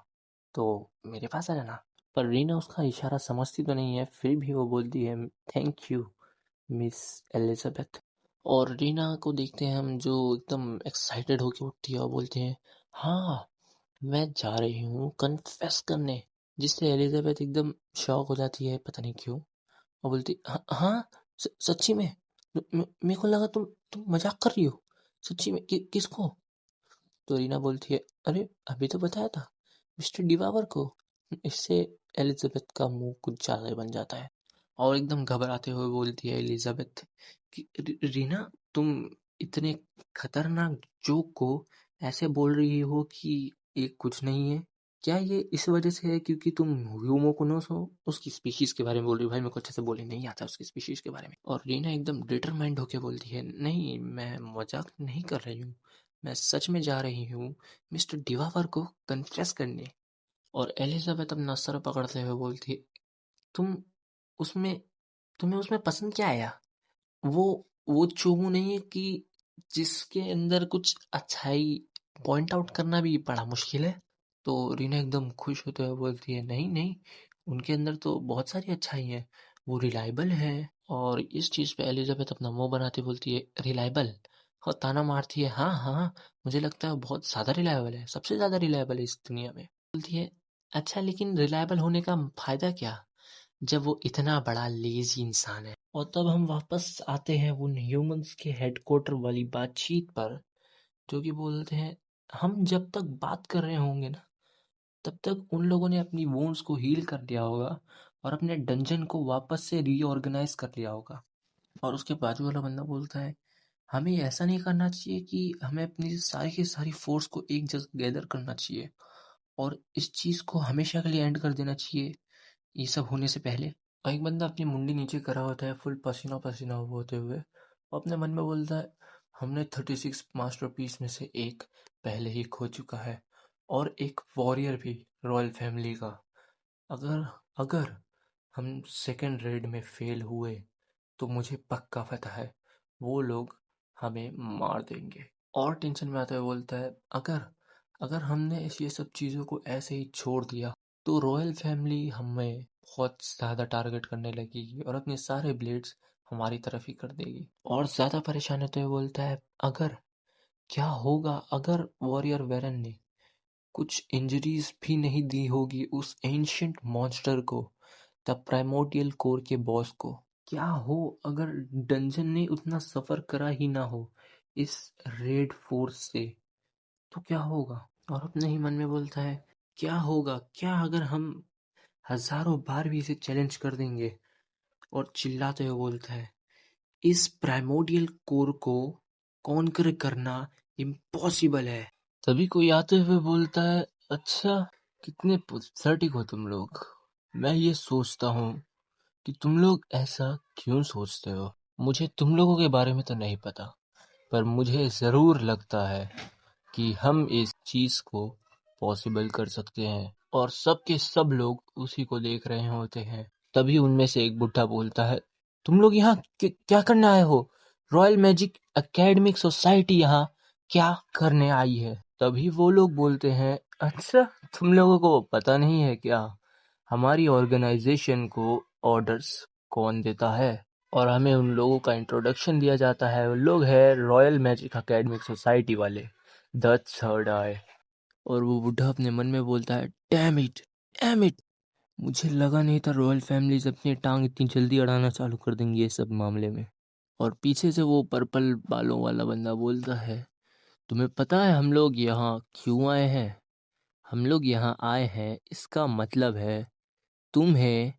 तो मेरे पास आ जाना। पर रीना उसका इशारा समझती तो नहीं है, फिर भी वो बोलती है, थैंक यू मिस एलिजाबेथ। और रीना को देखते हैं हम, जो एकदम एक्साइटेड होके उठती है और बोलते हैं, हाँ मैं जा रही हूँ कन्फेस करने। जिससे एलिजाबेथ एकदम शॉक हो जाती है, पता नहीं क्यों। और बोलती, हाँ हाँ, सच्ची में? मेरे को लगा तुम मजाक कर रही हो। सच्ची में? किसको? तो रीना बोलती है, अरे अभी तो बताया था, मिस्टर डिवावर को। इससे एलिजाबेथ का मुंह कुछ ज्यादा ही बन जाता है और एकदम घबराते हुए बोलती है एलिजाबेथ कि रीना, तुम इतने खतरनाक जोक को ऐसे बोल रही हो कि ये कुछ नहीं है। क्या ये इस वजह से है क्योंकि तुम ह्यूमोकोनोस हो? उसकी स्पीशीज के बारे में बोल रही हो? भाई मेरे को अच्छे से बोले नहीं आता उसकी स्पीशीज के बारे में। और रीना एकदम डिटरमाइंड होके बोलती है, नहीं मैं मजाक नहीं कर रही हूँ, मैं सच में जा रही हूँ मिस्टर डिवावर को कन्फेस करने। और एलिजाबेथ अपना सर पकड़ते हुए बोलती है, तुम उसमें तुम्हें उसमें पसंद क्या आया? वो वो चोमू नहीं है कि जिसके अंदर कुछ अच्छाई पॉइंट आउट करना भी बड़ा मुश्किल है? तो रीना एकदम खुश होते हुए बोलती है, नहीं नहीं, उनके अंदर तो बहुत सारी अच्छाई है, वो रिलायबल है। और इस चीज पे एलिजाबेथ अपना मुंह बनाती बोलती है, रिलायबल? और ताना मारती है, हाँ हाँ, मुझे लगता है वो बहुत ज्यादा रिलायबल है, सबसे ज्यादा रिलायबल है इस दुनिया में। बोलती है, अच्छा लेकिन रिलायबल होने का फायदा क्या जब वो इतना बड़ा लेजी इंसान है? और तब हम वापस आते हैं उन ह्यूमंस के हेडक्वार्टर वाली बातचीत पर, जो कि बोलते हैं, हम जब तक बात कर रहे होंगे ना, तब तक उन लोगों ने अपनी वोन्स को हील कर लिया होगा और अपने डंजन को वापस से रीऑर्गेनाइज कर लिया होगा। और उसके बाजू वाला बंदा बोलता है, हमें ऐसा नहीं करना चाहिए कि हमें अपनी सारी की सारी फोर्स को एक जगह गैदर करना चाहिए और इस चीज को हमेशा के लिए एंड कर देना चाहिए, ये सब होने से पहले। और एक बंदा अपनी मुंडी नीचे करा होता है, फुल पसीना पसीना होते हुए, और अपने मन में बोलता है, हमने 36 मास्टरपीस में से एक पहले ही खो चुका है, और एक वॉरियर भी रॉयल फैमिली का। अगर अगर हम सेकंड रेड में फेल हुए तो मुझे पक्का पता है वो लोग हमें मार देंगे। और टेंशन में आते हुए बोलता है, अगर अगर हमने ये सब चीज़ों को ऐसे ही छोड़ दिया तो रॉयल फैमिली हमें बहुत ज़्यादा टारगेट करने लगेगी और अपने सारे ब्लेड्स हमारी तरफ ही कर देगी। और ज़्यादा परेशान होते हुए बोलता है, अगर क्या होगा अगर वॉरियर वेरन ने कुछ इंजरीज भी नहीं दी होगी उस एंशियंट मॉन्स्टर को, द प्राइमोर्डियल कोर के बॉस को? क्या हो अगर डंजन ने उतना सफर करा ही ना हो इस रेड फोर्स से, तो क्या होगा? और अपने ही मन में बोलता है, क्या होगा, क्या अगर हम हजारों बार भी इसे चैलेंज कर देंगे। और चिल्लाते हुए बोलता है, इस प्राइमोडियल कोर को कॉन्कर करना इम्पॉसिबल है। तभी कोई आते हुए बोलता है, अच्छा कितने पैथेटिक हो तुम लोग। मैं ये सोचता हूँ कि तुम लोग ऐसा क्यों सोचते हो। मुझे तुम लोगों के बारे में तो नहीं पता, पर मुझे जरूर लगता है कि हम इस चीज को पॉसिबल कर सकते हैं। और सब के सब लोग उसी को देख रहे होते हैं। तभी उनमें से एक बुढ़ा बोलता है, तुम लोग यहाँ क्या करने आए हो? रॉयल मैजिक एकेडमिक सोसाइटी यहाँ क्या करने आई है? तभी वो लोग बोलते हैं, अच्छा तुम लोगों को पता नहीं है क्या, हमारी ऑर्गेनाइजेशन को ऑर्डर्स कौन देता है? और हमें उन लोगों का इंट्रोडक्शन दिया जाता है। वो लोग हैं रॉयल मैजिक एकेडमिक सोसाइटी वाले, द थर्ड आई। और वो बुढ़ा अपने मन में बोलता है, डैम इट, डैम इट, मुझे लगा नहीं था रॉयल फैमिलीज अपनी टांग इतनी जल्दी अड़ाना चालू कर देंगी ये सब मामले में। और पीछे से वो पर्पल बालों वाला बंदा बोलता है, तुम्हें पता है हम लोग यहाँ क्यों आए हैं? हम लोग यहाँ आए हैं, इसका मतलब है तुम्हें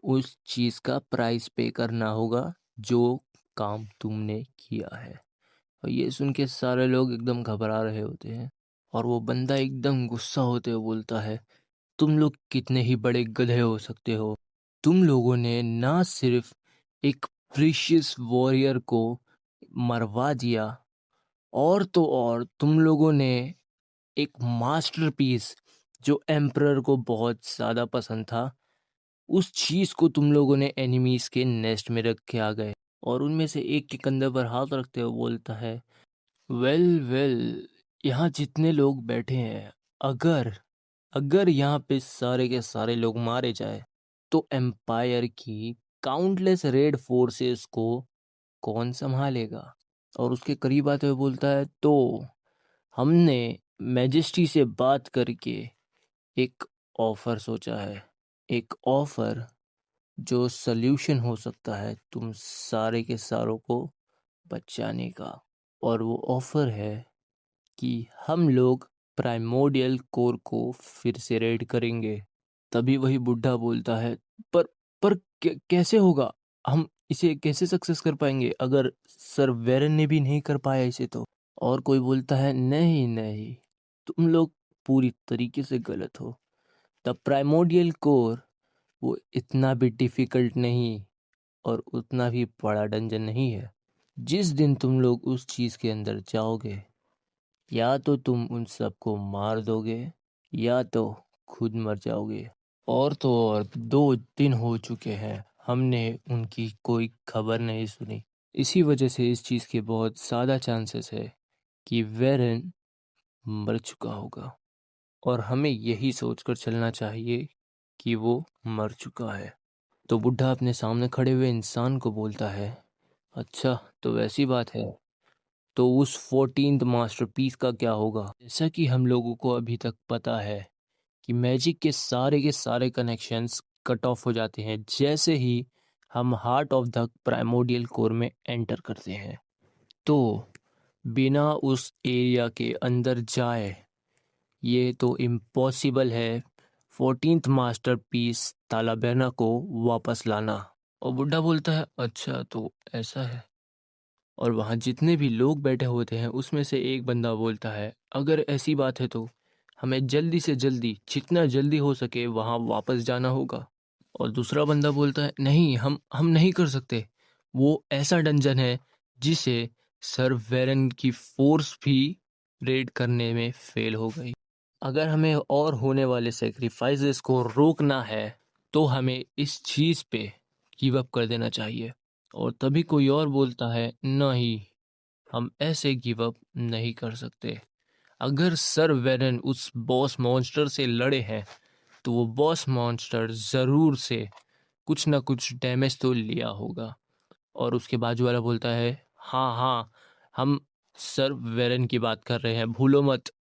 उस चीज का प्राइस पे करना होगा जो काम तुमने किया है। और ये सुन के सारे लोग एकदम घबरा रहे होते हैं। और वो बंदा एकदम गुस्सा होते हुए बोलता है, तुम लोग कितने ही बड़े गधे हो सकते हो। तुम लोगों ने ना सिर्फ एक प्रीशियस वॉरियर को मरवा दिया, और तो और तुम लोगों ने एक मास्टरपीस जो एम्परर को बहुत ज़्यादा पसंद था, उस चीज़ को तुम लोगों ने एनिमीज के नेस्ट में रख के आ गए। और उनमें से एक के कंधे पर हाथ रखते हुए बोलता है, वेल वेल, यहाँ जितने लोग बैठे हैं, अगर अगर यहाँ पे सारे के सारे लोग मारे जाए तो एम्पायर की काउंटलेस रेड फोर्सेस को कौन संभालेगा? और उसके करीब आते हुए बोलता है, तो हमने मैजेस्टी से बात करके एक ऑफर सोचा है, एक ऑफर जो सल्यूशन हो सकता है तुम सारे के सारों को बचाने का। और वो ऑफर है कि हम लोग प्राइमोडियल कोर को फिर से रेड करेंगे। तभी वही बुढ़ा बोलता है, पर पर कैसे होगा? हम इसे कैसे सक्सेस कर पाएंगे अगर सर वेरन ने भी नहीं कर पाया इसे तो? और कोई बोलता है, नहीं नहीं, तुम लोग पूरी तरीके से गलत हो। द प्राइमोडियल कोर वो इतना भी डिफिकल्ट नहीं और उतना भी बड़ा डंजन नहीं है। जिस दिन तुम लोग उस चीज के अंदर जाओगे, या तो तुम उन सबको मार दोगे या तो खुद मर जाओगे। और तो और 2 दिन हो चुके हैं, हमने उनकी कोई खबर नहीं सुनी। इसी वजह से इस चीज़ के बहुत ज़्यादा चांसेस है कि वेरन मर चुका होगा। और हमें यही सोचकर चलना चाहिए कि वो मर चुका है। तो बुढ़ा अपने सामने खड़े हुए इंसान को बोलता है, अच्छा तो वैसी बात है, तो उस 14th मास्टरपीस का क्या होगा? जैसा कि हम लोगों को अभी तक पता है कि मैजिक के सारे कनेक्शंस कट ऑफ हो जाते हैं जैसे ही हम heart of the primordial core में एंटर करते हैं। तो बिना उस एरिया के अंदर जाए ये तो इम्पॉसिबल है 14th मास्टरपीस तालाबेना को वापस लाना। और बुड्ढा बोलता है, अच्छा तो ऐसा है। और वहाँ जितने भी लोग बैठे होते हैं उसमें से एक बंदा बोलता है, अगर ऐसी बात है तो हमें जल्दी से जल्दी जितना जल्दी हो सके वहाँ वापस जाना होगा। और दूसरा बंदा बोलता है, नहीं, हम नहीं कर सकते। वो ऐसा डंजन है जिसे सर वेरन की फोर्स भी रेड करने में फेल हो गई। अगर हमें और होने वाले सेक्रीफाइसेस को रोकना है तो हमें इस चीज़ पे गिव अप कर देना चाहिए। और तभी कोई और बोलता है, नहीं, हम ऐसे गिव अप नहीं कर सकते। अगर सर वेरन उस बॉस मॉन्स्टर से लड़े हैं तो वो बॉस मॉन्स्टर ज़रूर से कुछ ना कुछ डैमेज तो लिया होगा। और उसके बाजू वाला बोलता है, हाँ हाँ, हम सर वेरन की बात कर रहे हैं, भूलो मत।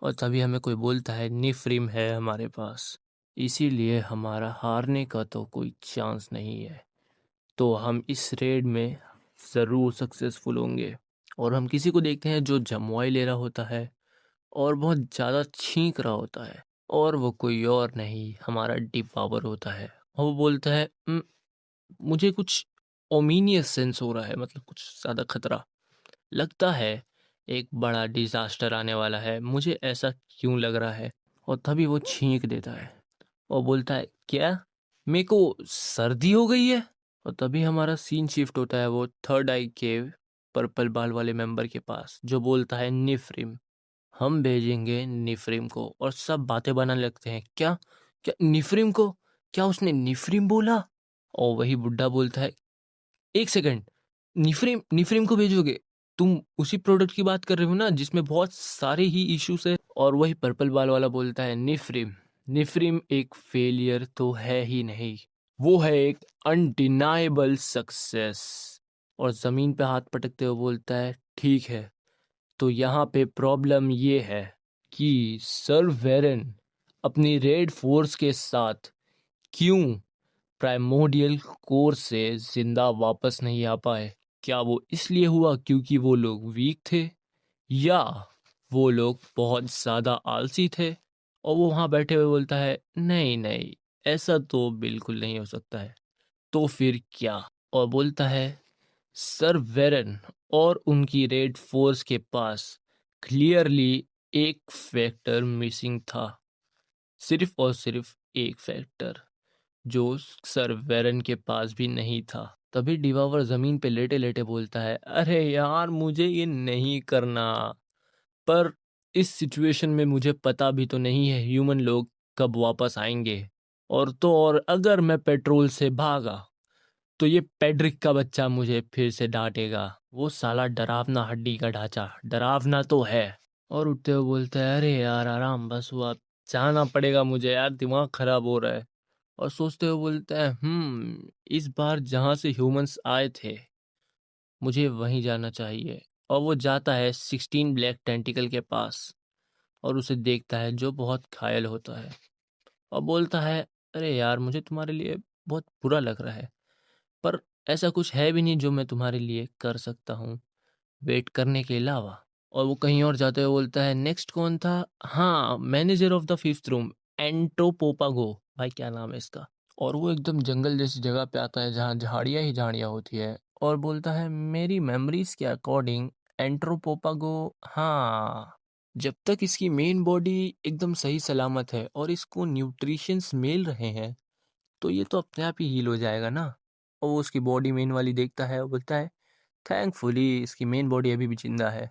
और तभी हमें कोई बोलता है, निफ्रिम है हमारे पास, इसीलिए हमारा हारने का तो कोई चांस नहीं है। तो हम इस रेड में ज़रूर सक्सेसफुल होंगे। और हम किसी को देखते हैं जो जमवाई ले रहा होता है और बहुत ज़्यादा छींक रहा होता है। और वो कोई और नहीं हमारा डिपावर होता है। और वो बोलता है मुझे कुछ ओमिनियस सेंस हो रहा है, मतलब कुछ ज़्यादा खतरा लगता है, एक बड़ा डिजास्टर आने वाला है, मुझे ऐसा क्यों लग रहा है। और तभी वो छींक देता है और बोलता है क्या, मेरे को सर्दी हो गई है। और तभी हमारा सीन शिफ्ट होता है वो थर्ड आई केव पर्पल बाल वाले मेंबर के पास, जो बोलता है निफ्रिम, हम भेजेंगे निफ्रिम को। और सब बातें बनाने लगते हैं, क्या क्या निफ्रिम को, क्या उसने निफ्रिम बोला। और वही बुड्ढा बोलता है एक सेकंड, निफ्रिम निफ्रिम को भेजोगे, तुम उसी प्रोडक्ट की बात कर रहे हो ना जिसमें बहुत सारे ही इश्यूज है। और वही पर्पल बाल वाला बोलता है निफ्रिम, निफ्रिम एक फेलियर तो है ही नहीं, वो है एक अनडिनाएबल सक्सेस। और जमीन पे हाथ पटकते हुए बोलता है ठीक है, तो यहाँ पे प्रॉब्लम ये है कि सर वेरन अपनी रेड फोर्स के साथ क्यों प्राइमोडियल कोर से जिंदा वापस नहीं आ पाए। क्या वो इसलिए हुआ क्योंकि वो लोग वीक थे, या वो लोग बहुत ज़्यादा आलसी थे। और वो वहाँ बैठे हुए बोलता है नहीं नहीं, ऐसा तो बिल्कुल नहीं हो सकता है, तो फिर क्या। और बोलता है सर वेरन और उनकी रेड फोर्स के पास क्लियरली एक फैक्टर मिसिंग था, सिर्फ और सिर्फ एक फैक्टर, जो सर वेरन के पास भी नहीं था। तभी डिवावर जमीन पे लेटे लेटे बोलता है अरे यार मुझे ये नहीं करना, पर इस सिचुएशन में मुझे पता भी तो नहीं है ह्यूमन लोग कब वापस आएंगे। और तो और अगर मैं पेट्रोल से भागा तो ये पेड्रिक का बच्चा मुझे फिर से डांटेगा, वो साला डरावना हड्डी का ढांचा डरावना तो है। और उठते हुए बोलते हैं अरे यार आराम, बस हुआ, जाना पड़ेगा मुझे यार, दिमाग खराब हो रहा है। और सोचते हुए बोलते हैं इस बार जहाँ से ह्यूमंस आए थे मुझे वहीं जाना चाहिए। और वो जाता है 16 ब्लैक टेंटिकल के पास और उसे देखता है जो बहुत घायल होता है। और बोलता है अरे यार मुझे तुम्हारे लिए बहुत बुरा लग रहा है, पर ऐसा कुछ है भी नहीं जो मैं तुम्हारे लिए कर सकता हूँ वेट करने के अलावा। और वो कहीं और जाते हुए बोलता है नेक्स्ट कौन था, हाँ manager of the fifth room, एंट्रोपोपागो, भाई क्या नाम है इसका। और वो एकदम जंगल जैसी जगह पे आता है जहाँ झाड़ियाँ ही झाड़ियाँ होती है। और बोलता है मेरी मेमोरीज के अकॉर्डिंग एंट्रोपोपागो, हाँ, जब तक इसकी मेन बॉडी एकदम सही सलामत है और इसको न्यूट्रिशंस मिल रहे हैं तो ये तो अपने आप ही हील हो जाएगा ना। और वो उसकी बॉडी मेन वाली देखता है और बोलता है थैंकफुली इसकी मेन बॉडी अभी भी जिंदा है,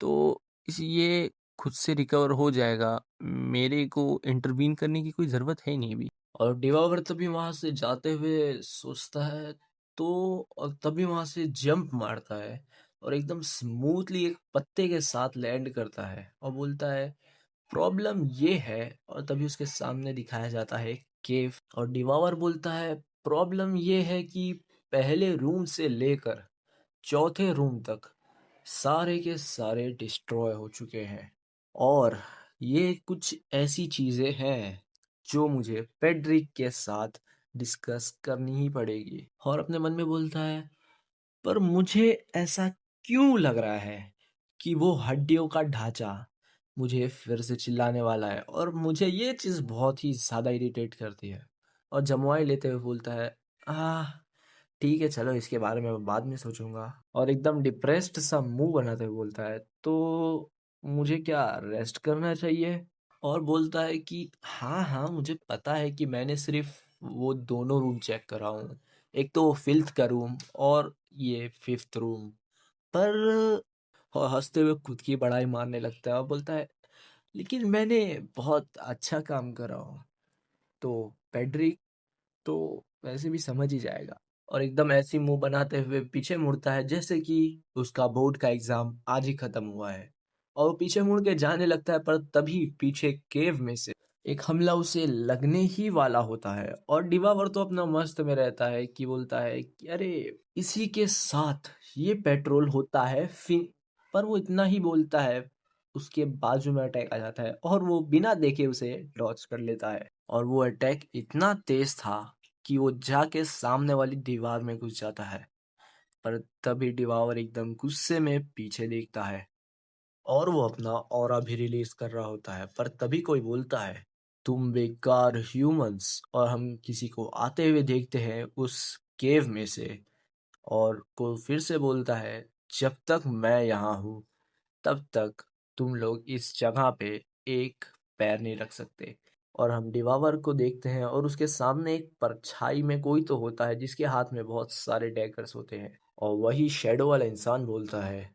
तो इस ये खुद से रिकवर हो जाएगा, मेरे को इंटरवीन करने की कोई ज़रूरत है नहीं अभी। और डिवावर तभी वहां से जाते हुए सोचता है, तो और तभी वहां से जंप मारता है और एकदम स्मूथली एक पत्ते के साथ लैंड करता है और बोलता है प्रॉब्लम ये है। और तभी उसके सामने दिखाया जाता है केव और डिवावर बोलता है प्रॉब्लम ये है कि पहले रूम से लेकर चौथे रूम तक सारे के सारे डिस्ट्रॉय हो चुके हैं और ये कुछ ऐसी चीजें हैं जो मुझे पेड्रिक के साथ डिस्कस करनी ही पड़ेगी। और अपने मन में बोलता है पर मुझे ऐसा क्यों लग रहा है कि वो हड्डियों का ढांचा मुझे फिर से चिल्लाने वाला है और मुझे ये चीज़ बहुत ही ज़्यादा इरिटेट करती है। और जमुआई लेते हुए बोलता है आह ठीक है चलो इसके बारे में मैं बाद में सोचूंगा। और एकदम डिप्रेस्ड सा मुंह बनाते हुए बोलता है तो मुझे क्या रेस्ट करना चाहिए। और बोलता है कि हाँ हाँ मुझे पता है कि मैंने सिर्फ वो दोनों रूम चेक करा हूँ, एक तो फिफ्थ का रूम और ये फिफ्थ रूम, पर और हंसते हुए खुद की बड़ाई मारने लगता है और बोलता है लेकिन मैंने बहुत अच्छा काम करा हूँ। तो पेड्रिक तो वैसे भी समझ ही जाएगा और एकदम ऐसी मुंह बनाते हुए पीछे मुड़ता है जैसे कि उसका बोर्ड का एग्जाम आज ही खत्म हुआ है। और वो पीछे मुड़ के जाने लगता है पर तभी पीछे केव में से एक हमला उसे लगने ही वाला होता है। और डिवावर तो अपना मस्त में रहता है कि बोलता है कि अरे इसी के साथ ये पेट्रोल होता है फिर। पर वो इतना ही बोलता है उसके बाजू में अटैक आ जाता है और वो बिना देखे उसे डॉच कर लेता है। और वो अटैक इतना तेज था कि वो जाके सामने वाली दीवार में घुस जाता है। पर तभी डिवावर एकदम गुस्से में पीछे देखता है और वो अपना ऑरा भी रिलीज कर रहा होता है, पर तभी कोई बोलता है, तुम बेकार ह्यूमंस। और हम किसी को आते हुए देखते हैं उस केव में से, और को फिर से बोलता है, जब तक मैं यहाँ हूँ तब तक तुम लोग इस जगह पे एक पैर नहीं रख सकते। और हम डिवावर को देखते हैं और उसके सामने एक परछाई में कोई तो होता है जिसके हाथ में बहुत सारे डैगर्स होते हैं, और वही शैडो वाला इंसान बोलता है,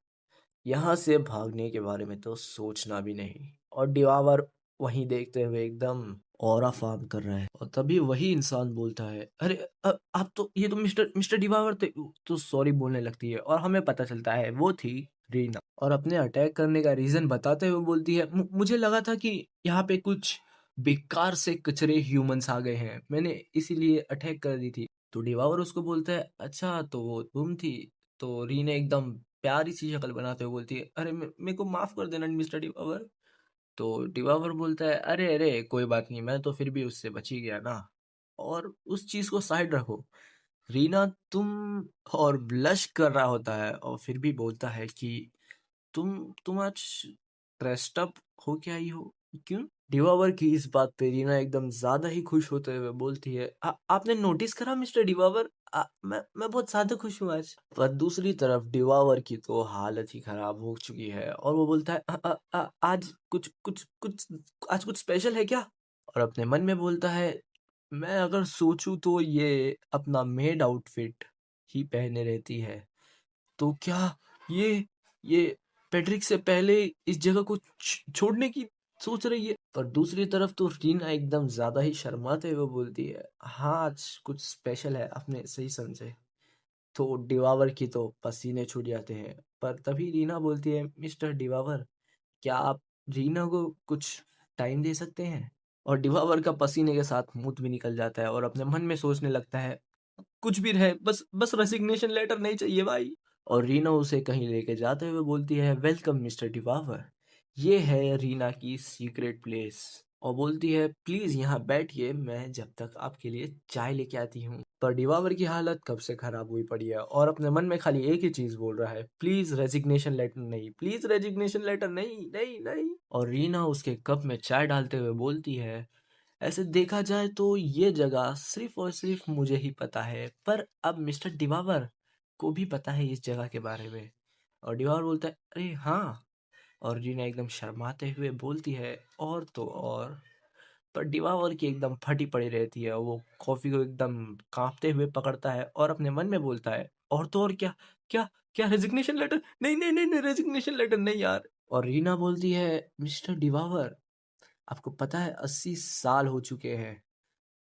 यहाँ से भागने के बारे में तो सोचना भी नहीं। और डिवावर वहीं देखते हुए एकदम ऑरा फार्म कर रहा है, और तभी वही इंसान बोलता है, अरे आप तो, ये तो मिस्टर मिस्टर डिवावर थे। तो सॉरी बोलने लगती है, और हमें पता चलता है वो थी रीना। और अपने अटैक करने का रीजन बताते हुए बोलती है, मुझे लगा था कि यहाँ पे कुछ बेकार से कचरे ह्यूमंस आ गए हैं, मैंने इसीलिए अटैक कर दी थी। तो डिवावर उसको बोलता है, अच्छा तो वो तुम थी। तो रीना एकदम प्यारी सी शक्ल बनाते हुए बोलती है, अरे मेरे को माफ कर देना मिस्टर डिवावर। तो डिवावर बोलता है, अरे अरे कोई बात नहीं, मैं तो फिर भी उससे बच ही गया ना। और उस चीज को साइड रखो, रीना तुम। और ब्लश कर रहा होता है और फिर भी बोलता है कि तुम आज ड्रेस्ड अप हो क्या आई हो, क्यों? डिवावर की इस बात पे रीना एकदम ज्यादा ही खुश होते हुए बोलती है, आपने नोटिस करा मिस्टर डिवावर, मैं बहुत ज्यादा खुश हूँ आज। पर दूसरी तरफ डिवावर की तो हालत ही खराब हो चुकी है, और वो बोलता है, आज कुछ कुछ कुछ आज कुछ स्पेशल है क्या? और अपने मन में बोलता है, मैं अगर सोचूं तो ये अपना मेड आउटफिट ही पहने रहती है, तो क्या ये ये पैट्रिक से पहले इस जगह को छोड़ने की सोच रही है? पर दूसरी तरफ तो रीना एकदम ज्यादा ही शर्माते हुए बोलती है, हाँ आज कुछ स्पेशल है, आपने सही समझे। तो डिवावर की तो पसीने छूट जाते हैं, पर तभी रीना बोलती है, मिस्टर डिवावर, क्या आप रीना को कुछ टाइम दे सकते हैं? और डिवावर का पसीने के साथ मूड भी निकल जाता है, और अपने मन में सोचने लगता है, कुछ भी रहे, बस बस रेसिग्नेशन लेटर नहीं चाहिए भाई। और रीना उसे कहीं लेके जाते हुए बोलती है, वेलकम मिस्टर डिवावर, ये है रीना की सीक्रेट प्लेस। और बोलती है, प्लीज यहाँ बैठिए, मैं जब तक आपके लिए चाय लेके आती हूँ। पर डिवावर की हालत कब से खराब हुई पड़ी है, और अपने मन में खाली एक ही चीज बोल रहा है, प्लीज रेजिग्नेशन लेटर नहीं, प्लीज रेजिग्नेशन लेटर नहीं नहीं नहीं। और रीना उसके कप में चाय डालते हुए बोलती है, ऐसे देखा जाए तो ये जगह सिर्फ और सिर्फ मुझे ही पता है, पर अब मिस्टर डिवावर को भी पता है इस जगह के बारे में। और डिवावर बोलता है, अरे हाँ। और रीना एकदम शर्माते हुए बोलती है, और तो और। पर डिवावर की एकदम फटी पड़ी रहती है, और वो कॉफी को एकदम कांपते हुए पकड़ता है और अपने मन में बोलता है, और तो और क्या, क्या क्या रेजिग्नेशन लेटर नहीं नहीं नहीं नहीं, रेजिग्नेशन लेटर नहीं यार। और रीना बोलती है, मिस्टर डिवावर, आपको पता है 80 साल हो चुके हैं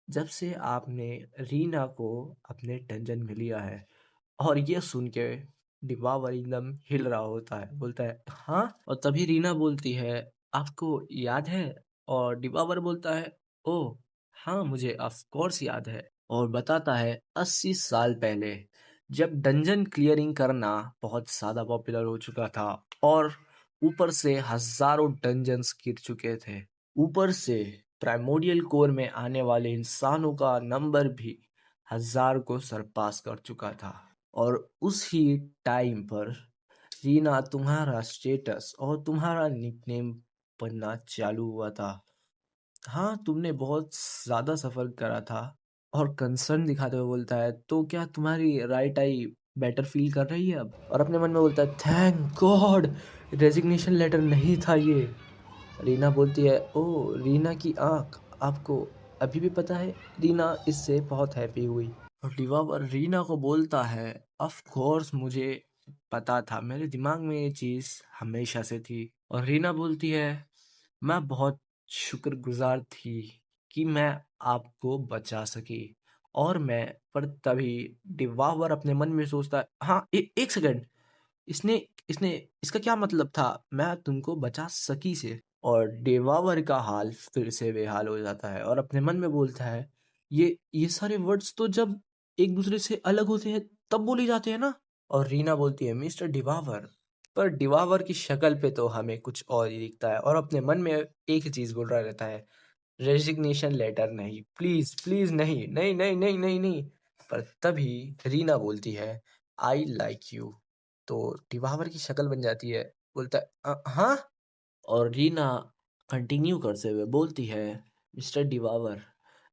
जब से आपने रीना को अपने डंजन में लिया है। और ये सुन के डिबावर एकदम हिल रहा होता है, बोलता है, हाँ। और तभी रीना बोलती है, आपको याद है? और डिबावर बोलता है, ओह हाँ, मुझे ऑफ कोर्स याद है। और बताता है, 80 साल पहले जब डंजन क्लियरिंग करना बहुत ज्यादा पॉपुलर हो चुका था, और ऊपर से हजारों डंजन्स गिर चुके थे, ऊपर से प्राइमोडियल कोर में आने वाले इंसानों का नंबर भी 1000 को सरपास कर चुका था। और उस ही टाइम पर रीना तुम्हारा स्टेटस और तुम्हारा निकनेम बनना चालू हुआ था। हाँ, तुमने बहुत ज्यादा सफर करा था। और कंसर्न दिखाते हुए बोलता है, तो क्या तुम्हारी राइट आई बेटर फील कर रही है अब? और अपने मन में बोलता है, थैंक गॉड, रेजिग्नेशन लेटर नहीं था ये। रीना बोलती है, ओ रीना की आंख, आपको अभी भी पता है? रीना इससे बहुत हैप्पी हुई। और डिवावर रीना को बोलता है, ऑफ कोर्स मुझे पता था, मेरे दिमाग में ये चीज हमेशा से थी। और रीना बोलती है, मैं बहुत शुक्रगुजार थी कि मैं आपको बचा सकी। और मैं, पर तभी डिवावर अपने मन में सोचता है, हाँ एक सेकंड, इसने इसने इसका क्या मतलब था, मैं तुमको बचा सकी से? और डेवावर का हाल फिर से बेहाल हो जाता है, और अपने मन में बोलता है, ये सारे वर्ड्स तो जब एक दूसरे से अलग होते हैं तब बोले जाते हैं ना? और रीना बोलती है, मिस्टर डिवावर। पर डिवावर की शक्ल पे तो हमें कुछ और ही दिखता है, और अपने मन में एक ही चीज बोल रहा रहता है, रेजिग्नेशन लेटर नहीं, प्लीज प्लीज नहीं नहीं नहीं नहीं नहीं नहीं। पर तभी रीना बोलती है, आई लाइक यू। तो डिवावर की शक्ल बन जाती है, बोलता है हाँ। और रीना कंटिन्यू करते हुए बोलती है, मिस्टर डिवावर,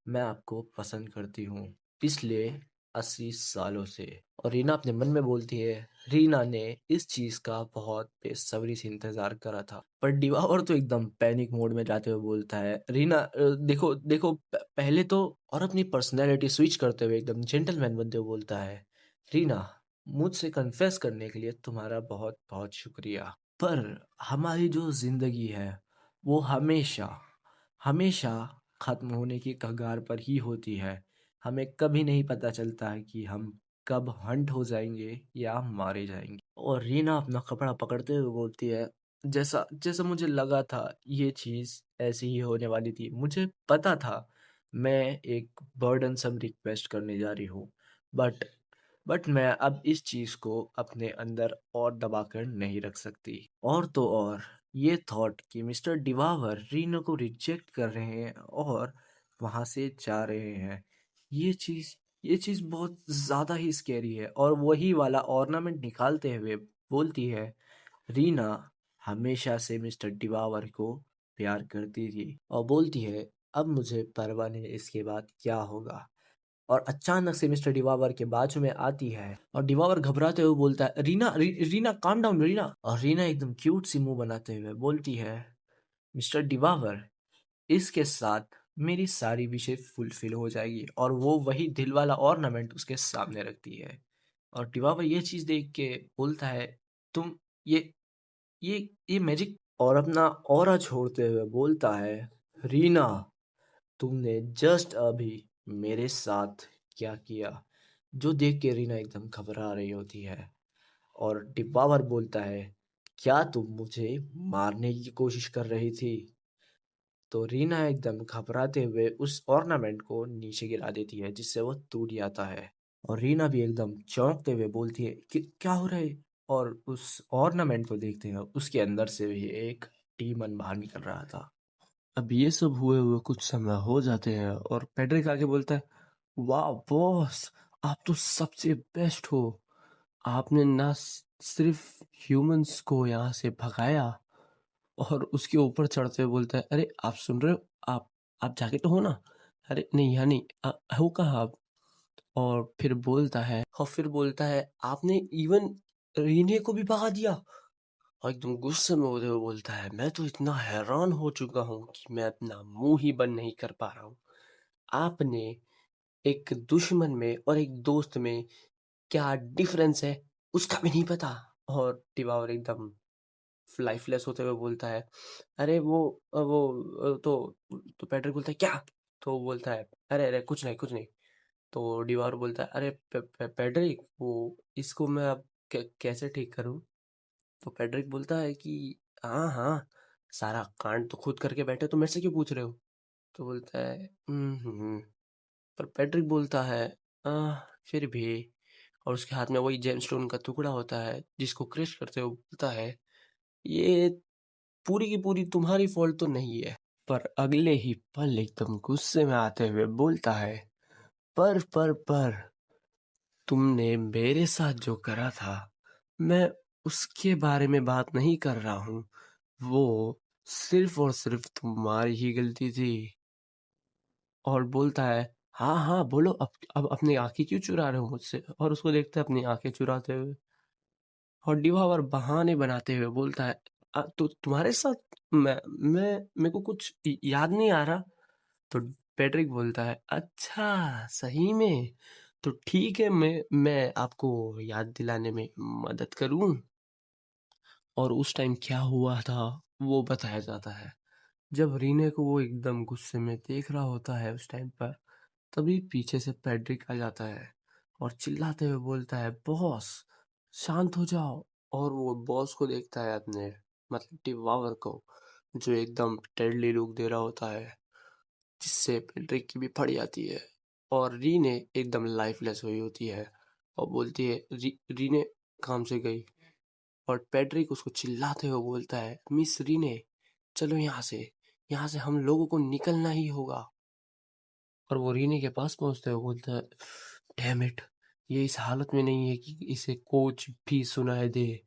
मैं आपको पसंद करती हूँ पिछले 80 सालों से। और रीना अपने मन में बोलती है, रीना ने इस चीज का बहुत बेसब्री से इंतजार करा था। पर डिवावर तो एकदम पैनिक मोड में जाते हुए बोलता है, रीना देखो देखो पहले तो। और अपनी पर्सनैलिटी स्विच करते हुए एकदम जेंटलमैन बनते हुए बोलता है, रीना, मुझसे कन्फेस करने के लिए तुम्हारा बहुत बहुत शुक्रिया। पर हमारी जो जिंदगी है वो हमेशा हमेशा खत्म होने की कगार पर ही होती है। हमें कभी नहीं पता चलता है कि हम कब हंट हो जाएंगे या मारे जाएंगे। और रीना अपना कपड़ा पकड़ते हुए बोलती है, जैसा जैसा मुझे लगा था ये चीज ऐसी ही होने वाली थी। मुझे पता था मैं एक बर्डनसम रिक्वेस्ट करने जा रही हूँ, बट मैं अब इस चीज को अपने अंदर और दबा कर नहीं रख सकती। और तो और ये थॉट कि मिस्टर डिवावर रीना को रिजेक्ट कर रहे हैं और वहां से जा रहे हैं, ये चीज बहुत ज्यादा ही स्कैरी है। और वही वाला ऑर्नामेंट निकालते हुए बोलती है, रीना हमेशा से मिस्टर डिवावर को प्यार करती थी। और बोलती है, अब मुझे परवाह नहीं इसके बाद क्या होगा। और अचानक से मिस्टर डिवावर के बाजू में आती है और डिवावर घबराते हुए बोलता है, रीना काम डाउन रीना। और रीना एकदम क्यूट सी मुंह बनाते हुए बोलती है, मिस्टर डिवावर, इसके साथ मेरी सारी विशें फुलफिल हो जाएगी। और वो वही दिल वाला ऑर्नामेंट उसके सामने रखती है। और डिवावर ये चीज देख के बोलता है, तुम ये ये मैजिक। और अपना ऑरा छोड़ते हुए बोलता है, रीना, तुमने जस्ट अभी मेरे साथ क्या किया। जो देख के रीना एकदम घबरा रही होती है। और डिब्बावर बोलता है, क्या तुम मुझे मारने की कोशिश कर रही थी। तो रीना एकदम घबराते हुए उस ऑर्नामेंट को नीचे गिरा देती है जिससे वो टूट जाता है। और रीना भी एकदम चौंकते हुए बोलती है कि क्या हो रहा है। और उस ऑर्नामेंट को देखते हैं उसके अंदर से भी एक डीमन बाहर निकल रहा था। अब ये सब हुए हुए कुछ समय हो जाते हैं और पेड्रिक आके बोलता है, वाह बॉस, आप तो सबसे बेस्ट हो। आपने ना सिर्फ ह्यूमंस को यहाँ से भगाया और उसके ऊपर चढ़ते हुए बोलता है, अरे आप सुन रहे हो, आप जाके तो हो ना। अरे नहीं यहाँ नहीं, हो कहाँ आप। और फिर बोलता है, आपने इवन रीने को भी भगा दिया। और एकदम गुस्से में होते हुए बोलता है, मैं तो इतना हैरान हो चुका हूँ कि मैं अपना मुंह ही बंद नहीं कर पा रहा हूँ। आपने एक दुश्मन में और एक दोस्त में क्या डिफरेंस है उसका भी नहीं पता। और टिवावर एकदम लाइफलेस होते हुए बोलता है, अरे तो पैट्रिक बोलता है, क्या। तो वो बोलता है, अरे अरे कुछ नहीं कुछ नहीं। तो डिवावर बोलता है, अरे पैट्रिक, वो इसको मैं अब कैसे ठीक करूं। तो पैट्रिक बोलता है कि हाँ हाँ, सारा कांड तो खुद करके बैठे तो मेरे से क्यों पूछ रहे हो। तो बोलता है, पर पैट्रिक बोलता है, "आ, फिर भी।" और उसके हाथ में वही जेमस्टोन का टुकड़ा होता है जिसको क्रश करते हुए बोलता है, ये पूरी की पूरी तुम्हारी फॉल्ट तो नहीं है। पर अगले ही पल एकदम गुस्से में आते हुए बोलता है, पर तुमने मेरे साथ जो करा था, मैं उसके बारे में बात नहीं कर रहा हूँ। वो सिर्फ और सिर्फ तुम्हारी ही गलती थी। और बोलता है, हाँ हाँ बोलो, अब अपनी आंखें क्यों चुरा रहे हो मुझसे। और उसको देखता है अपनी आंखें चुराते हुए। और डिवावर बहाने बनाते हुए बोलता है, तो तुम्हारे साथ मैं मेरे को कुछ याद नहीं आ रहा। तो पैट्रिक बोलता है, अच्छा सही में, तो ठीक है, मैं आपको याद दिलाने में मदद करूं। और उस टाइम क्या हुआ था वो बताया जाता है। जब रीने को वो एकदम गुस्से में देख रहा होता है उस टाइम पर, तभी पीछे से पैड्रिक आ जाता है और चिल्लाते हुए बोलता है, बॉस शांत हो जाओ। और वो बॉस को देखता है अपने, मतलब टिवावर को, जो एकदम टेडली लुक दे रहा होता है जिससे पैड्रिक की भी फट जाती है। और रीने एकदम लाइफलेस हुई होती है और बोलती है, रीने काम से गई। और पैड्रिक उसको चिल्लाते हुए बोलता है, मिस रीने, चलो यहाँ से हम लोगों को निकलना ही होगा। और वो रीने के पास पहुंचते हुए बोलता है, डैम इट, ये इस हालत में नहीं है कि इसे कोच भी सुनाई दे।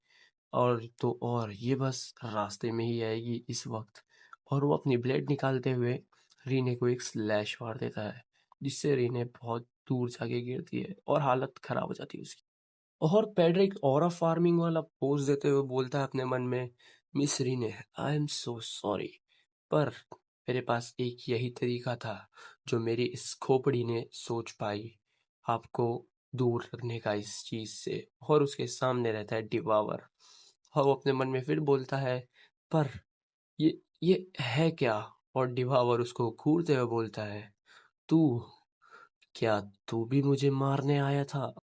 और ये बस रास्ते में ही आएगी इस वक्त। और वो अपनी ब्लेड निकालते हुए रीने को एक स्लैश मार देता है, जिससे रीने बहुत दूर जाके गिरती है और हालत खराब हो जाती है उसकी। और पैड्रिक ऑरा फार्मिंग वाला पोज देते हुए बोलता है अपने मन में, miss Rene, I am so sorry, पर मेरे पास एक यही तरीका था जो मेरी इस खोपड़ी ने सोच पाई आपको दूर रखने का इस चीज से। और उसके सामने रहता है डिवावर, और वो अपने मन में फिर बोलता है, पर ये है क्या? और डिवावर उसको घूरते हुए बोलता है, तू क्या तू भी मुझे मारने आया था?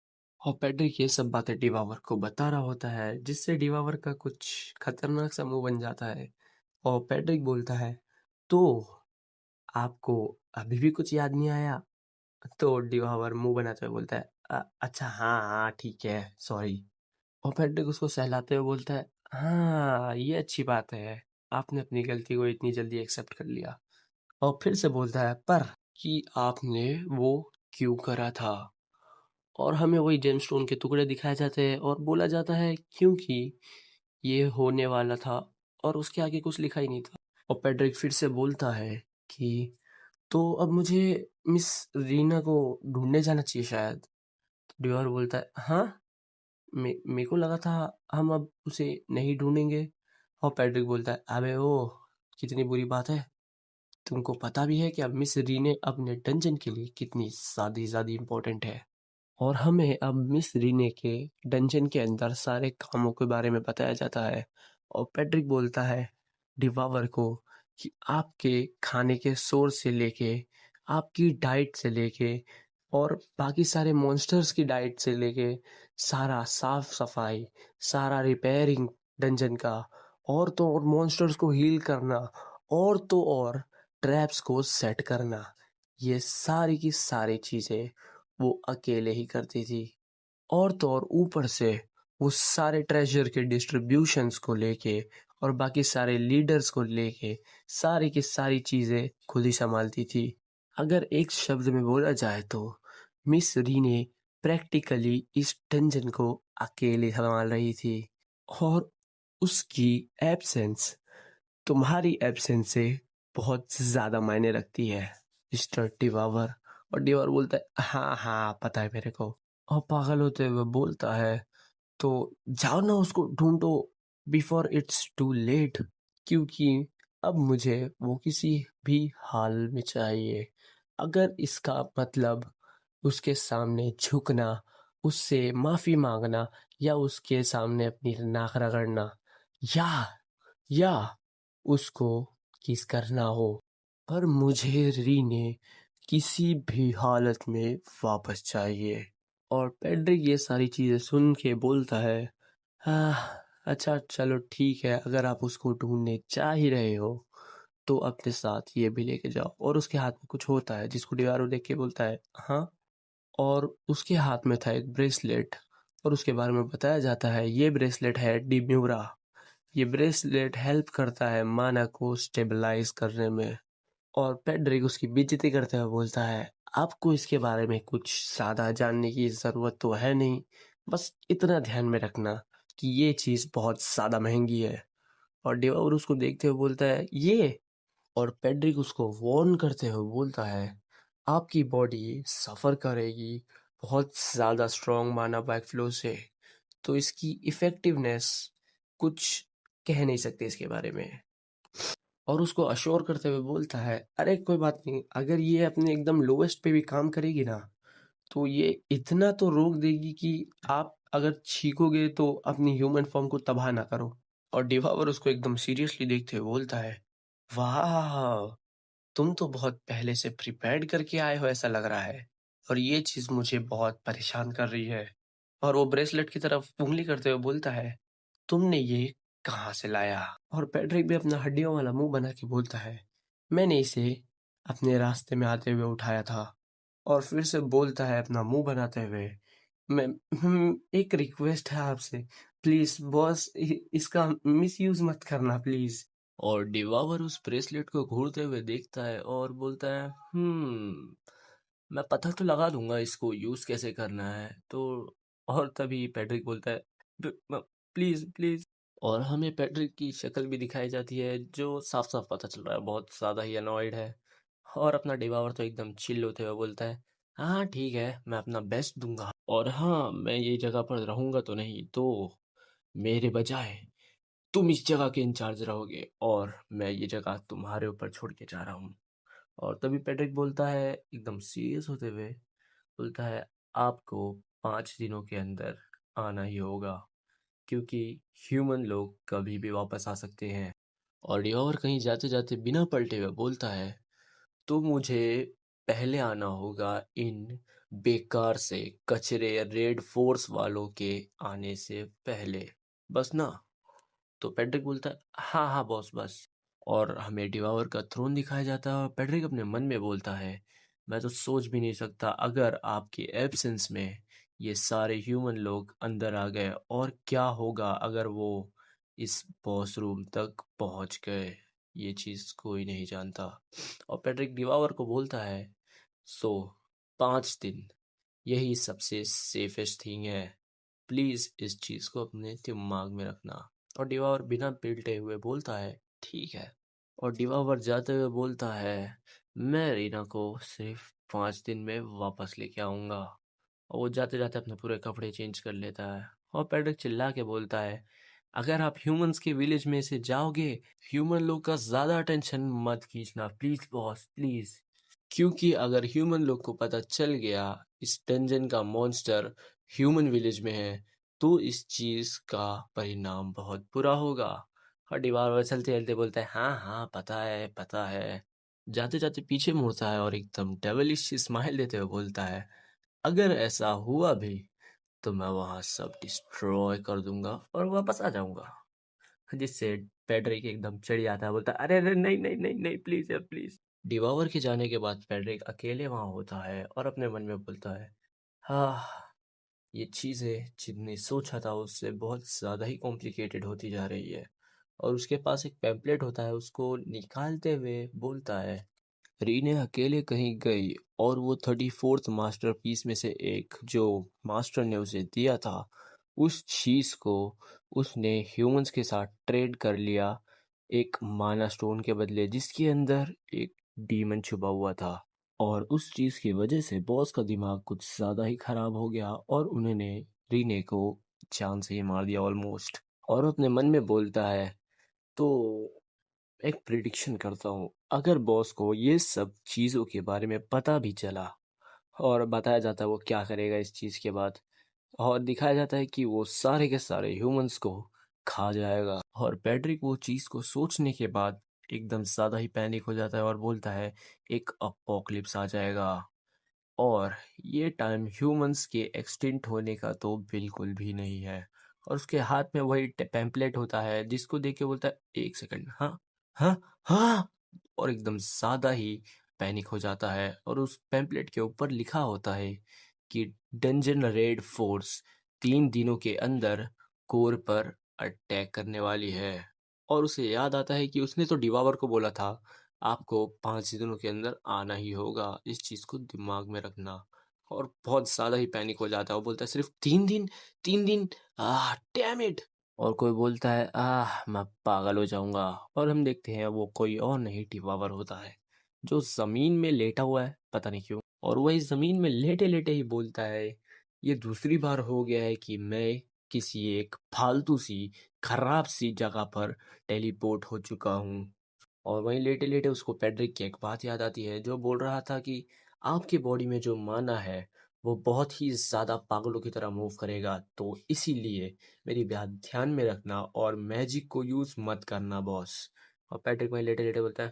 और पैड्रिक ये सब बातें डिवावर को बता रहा होता है, जिससे डिवावर का कुछ खतरनाक सा मुंह बन जाता है। और पैड्रिक बोलता है, तो आपको अभी भी कुछ याद नहीं आया? तो डिवावर मुंह बनाते हुए बोलता है, अच्छा हाँ हाँ ठीक है, सॉरी। और पैड्रिक उसको सहलाते हुए बोलता है, हाँ ये अच्छी बात है, आपने अपनी गलती को इतनी जल्दी एक्सेप्ट कर लिया। और फिर से बोलता है, पर कि आपने वो क्यों करा था? और हमें वही जेमस्टोन के टुकड़े दिखाए जाते हैं और बोला जाता है क्योंकि ये होने वाला था, और उसके आगे कुछ लिखा ही नहीं था। और पैड्रिक फिर से बोलता है कि तो अब मुझे मिस रीना को ढूंढने जाना चाहिए शायद। डिवर बोलता है, हाँ मेरे को लगा था हम अब उसे नहीं ढूंढेंगे। और पैड्रिक बोलता है, अबे ओ कितनी बुरी बात है, तुमको पता भी है कि अब मिस रीने अपने डंजन के लिए कितनी ज्यादा इम्पोर्टेंट है। और हमें अब मिस रीने के डंजन के अंदर सारे कामों के बारे में बताया जाता है। और पैट्रिक बोलता है डिवावर को कि आपके खाने के सोर्स से लेके, आपकी डाइट से लेके, और बाकी सारे मॉन्स्टर्स की डाइट से लेके, सारा साफ सफाई, सारा रिपेयरिंग डंजन का, और तो और मॉन्स्टर्स को हील करना, और तो और ट्रैप्स को सेट करना, ये सारी की सारी चीजें वो अकेले ही करती थी। और तो और ऊपर से वो सारे ट्रेजर के डिस्ट्रीब्यूशंस को लेके और बाकी सारे लीडर्स को लेके सारी की सारी चीजें खुद ही संभालती थी। अगर एक शब्द में बोला जाए तो मिस री ने प्रैक्टिकली इस डंजन को अकेले संभाल रही थी। और उसकी एब्सेंस तुम्हारी एब्सेंस से बहुत ज्यादा मायने रखती है मिस्टर डिवावर। और डिवावर बोलता है, हाँ हाँ पता है मेरे को। और पागल होते हुए बोलता है, तो जाओ ना उसको ढूंढो बिफोर इट्स टू लेट, क्योंकि अब मुझे वो किसी भी हाल में चाहिए। अगर इसका मतलब उसके सामने झुकना, उससे माफी मांगना, या उसके सामने अपनी नाक रगड़ना, या या उसको किस करना हो, पर मुझे रीने किसी भी हालत में वापस चाहिए। और पेड्रिक ये सारी चीजें सुन के बोलता है, हाँ अच्छा चलो ठीक है, अगर आप उसको ढूंढने जा ही रहे हो तो अपने साथ ये भी लेके जाओ। और उसके हाथ में कुछ होता है जिसको डिवारो देख के बोलता है, हाँ। और उसके हाथ में था एक ब्रेसलेट, और उसके बारे में बताया जाता है ये ब्रेसलेट है डिम्यूरा। ये ब्रेसलेट हेल्प करता है माना को स्टेबलाइज करने में। और पेड्रिक उसकी बेइज्जती करते हुए बोलता है, आपको इसके बारे में कुछ ज्यादा जानने की जरूरत तो है नहीं, बस इतना ध्यान में रखना कि ये चीज बहुत ज्यादा महंगी है। और डेवाउर उसको देखते हुए बोलता है, ये। और पेड्रिक उसको वार्न करते हुए बोलता है, आपकी बॉडी सफर करेगी बहुत ज्यादा स्ट्रॉन्ग माना बैकफ्लो से, तो इसकी इफेक्टिवनेस कुछ कह नहीं सकते इसके बारे में। और उसको अश्योर करते हुए बोलता है, अरे कोई बात नहीं, अगर ये अपने एकदम लोवेस्ट पे भी काम करेगी ना, तो ये इतना तो रोक देगी कि आप अगर छीकोगे तो अपनी ह्यूमन फॉर्म को तबाह ना करो। और डिवावर उसको एकदम सीरियसली देखते हुए बोलता है, वाह तुम तो बहुत पहले से प्रिपेयर्ड करके आए हो ऐसा लग रहा है, और ये चीज मुझे बहुत परेशान कर रही है। और वो ब्रेसलेट की तरफ उंगली करते हुए बोलता है, तुमने ये कहाँ से लाया? और पैट्रिक भी अपना हड्डियों वाला मुंह बना के बोलता है, मैंने इसे अपने रास्ते में आते हुए उठाया था। और फिर से बोलता है अपना मुंह बनाते हुए, मैं एक रिक्वेस्ट है आपसे, प्लीज बॉस इसका मिसयूज मत करना प्लीज। और डिवावर उस ब्रेसलेट को घूरते हुए देखता है और बोलता है, मैं पता तो लगा दूंगा इसको यूज कैसे करना है तो। और तभी पैट्रिक बोलता है, प्लीज प्लीज और हमें पैट्रिक की शक्ल भी दिखाई जाती है जो साफ साफ पता चल रहा है बहुत ज़्यादा ही अनॉयड है। और अपना डिवावर तो एकदम चिल होते हुए बोलता है, हाँ ठीक है, मैं अपना बेस्ट दूंगा, और हाँ मैं ये जगह पर रहूंगा तो नहीं, तो मेरे बजाय तुम इस जगह के इंचार्ज रहोगे और मैं ये जगह तुम्हारे ऊपर छोड़ के जा रहा हूँ। और तभी पैट्रिक बोलता है एकदम सीरियस होते हुए, बोलता है, आपको 5 दिनों के अंदर आना ही होगा, क्योंकि ह्यूमन लोग कभी भी वापस आ सकते हैं। और डिओवर कहीं जाते जाते बिना पलटे हुए बोलता है, तो मुझे पहले आना होगा इन बेकार से कचरे रेड फोर्स वालों के आने से पहले, बस ना। तो पैट्रिक बोलता है, हाँ हाँ बॉस बस। और हमें डिवावर का थ्रोन दिखाया जाता है और पैट्रिक अपने मन में बोलता है, मैं तो सोच भी नहीं सकता अगर आपके एब्सेंस में ये सारे ह्यूमन लोग अंदर आ गए, और क्या होगा अगर वो इस बॉस रूम तक पहुंच गए, ये चीज़ कोई नहीं जानता। और पैट्रिक डिवावर को बोलता है, सो 5 दिन यही सबसे सेफेस्ट थिंग है, प्लीज इस चीज को अपने दिमाग में रखना। और डिवावर बिना पिलटे हुए बोलता है, ठीक है। और डिवावर जाते हुए बोलता है, मैं रीना को सिर्फ 5 दिन में वापस लेके आऊंगा। और वो जाते जाते अपने पूरे कपड़े चेंज कर लेता है। और पैड्रिक चिल्ला के बोलता है, अगर आप ह्यूमंस के विलेज में से जाओगे, ह्यूमन लोग का ज्यादा अटेंशन मत खींचना प्लीज बॉस प्लीज, क्योंकि अगर ह्यूमन लोग को पता चल गया इस डंजन का मॉन्स्टर ह्यूमन विलेज में है, तो इस चीज का परिणाम बहुत बुरा होगा। और दीवार चलते चलते बोलता है, हाँ हाँ पता है पता है। जाते जाते पीछे मुड़ता है और एकदम डेविलिश स्माइल देते हुए बोलता है, अगर ऐसा हुआ भी तो मैं वहां सब डिस्ट्रॉय कर दूंगा और वापस आ जाऊंगा। जिससे पैड्रिक एकदम चिढ़ जाता है, बोलता है, अरे अरे नहीं नहीं नहीं नहीं प्लीज यार प्लीज। डिवावर के जाने के बाद पैड्रिक अकेले वहां होता है और अपने मन में बोलता है, हाँ ये चीज़ें जितनी सोचा था उससे बहुत ज़्यादा ही कॉम्प्लिकेटेड होती जा रही है। और उसके पास एक पैम्पलेट होता है, उसको निकालते हुए बोलता है, रीने अकेले कहीं गई और वो 34th मास्टरपीस में से एक जो मास्टर ने उसे दिया था, उस चीज को उसने ह्यूमंस के साथ ट्रेड कर लिया एक माना स्टोन के बदले, जिसके अंदर एक डीमन छुपा हुआ था। और उस चीज की वजह से बॉस का दिमाग कुछ ज्यादा ही खराब हो गया और उन्होंने रीने को जान से ही मार दिया ऑलमोस्ट। और अपने मन में बोलता है, तो एक प्रिडिक्शन करता हूँ, अगर बॉस को ये सब चीज़ों के बारे में पता भी चला और बताया जाता है वो क्या करेगा इस चीज़ के बाद, और दिखाया जाता है कि वो सारे के सारे ह्यूमंस को खा जाएगा। और पैड्रिक वो चीज़ को सोचने के बाद एकदम ज़्यादा ही पैनिक हो जाता है और बोलता है, एक अपोकलिप्स आ जाएगा और ये टाइम ह्यूमंस के एक्सटिंक्ट होने का तो बिल्कुल भी नहीं है। और उसके हाथ में वही पैम्पलेट होता है जिसको देख के बोलता है, एक सेकंड, हाँ हाँ हाँ, और एकदम ज्यादा ही पैनिक हो जाता है। और उस पैम्पलेट के ऊपर लिखा होता है कि डंजन रेड फोर्स 3 दिनों के अंदर कोर पर अटैक करने वाली है। और उसे याद आता है कि उसने तो डिवावर को बोला था, आपको 5 दिनों के अंदर आना ही होगा, इस चीज को दिमाग में रखना। और बहुत ज्यादा ही पैनिक हो जाता है, वो बोलता है, सिर्फ 3 दिन, 3 दिन, डैम इट। और कोई बोलता है, मैं पागल हो जाऊंगा। और हम देखते हैं वो कोई और नहीं डिवावर होता है, जो जमीन में लेटा हुआ है, पता नहीं क्यों। और वही जमीन में लेटे लेटे ही बोलता है, ये दूसरी बार हो गया है कि मैं किसी एक फालतू सी खराब सी जगह पर टेलीपोर्ट हो चुका हूँ। और वहीं लेटे लेटे उसको पैड्रिक की एक बात याद आती है, जो बोल रहा था कि आपके बॉडी में जो माना है वो बहुत ही ज्यादा पागलों की तरह मूव करेगा, तो इसीलिए मेरी बात ध्यान में रखना और मैजिक को यूज मत करना बॉस। और पैट्रिक वहीं लेटे लेटे बोलता है,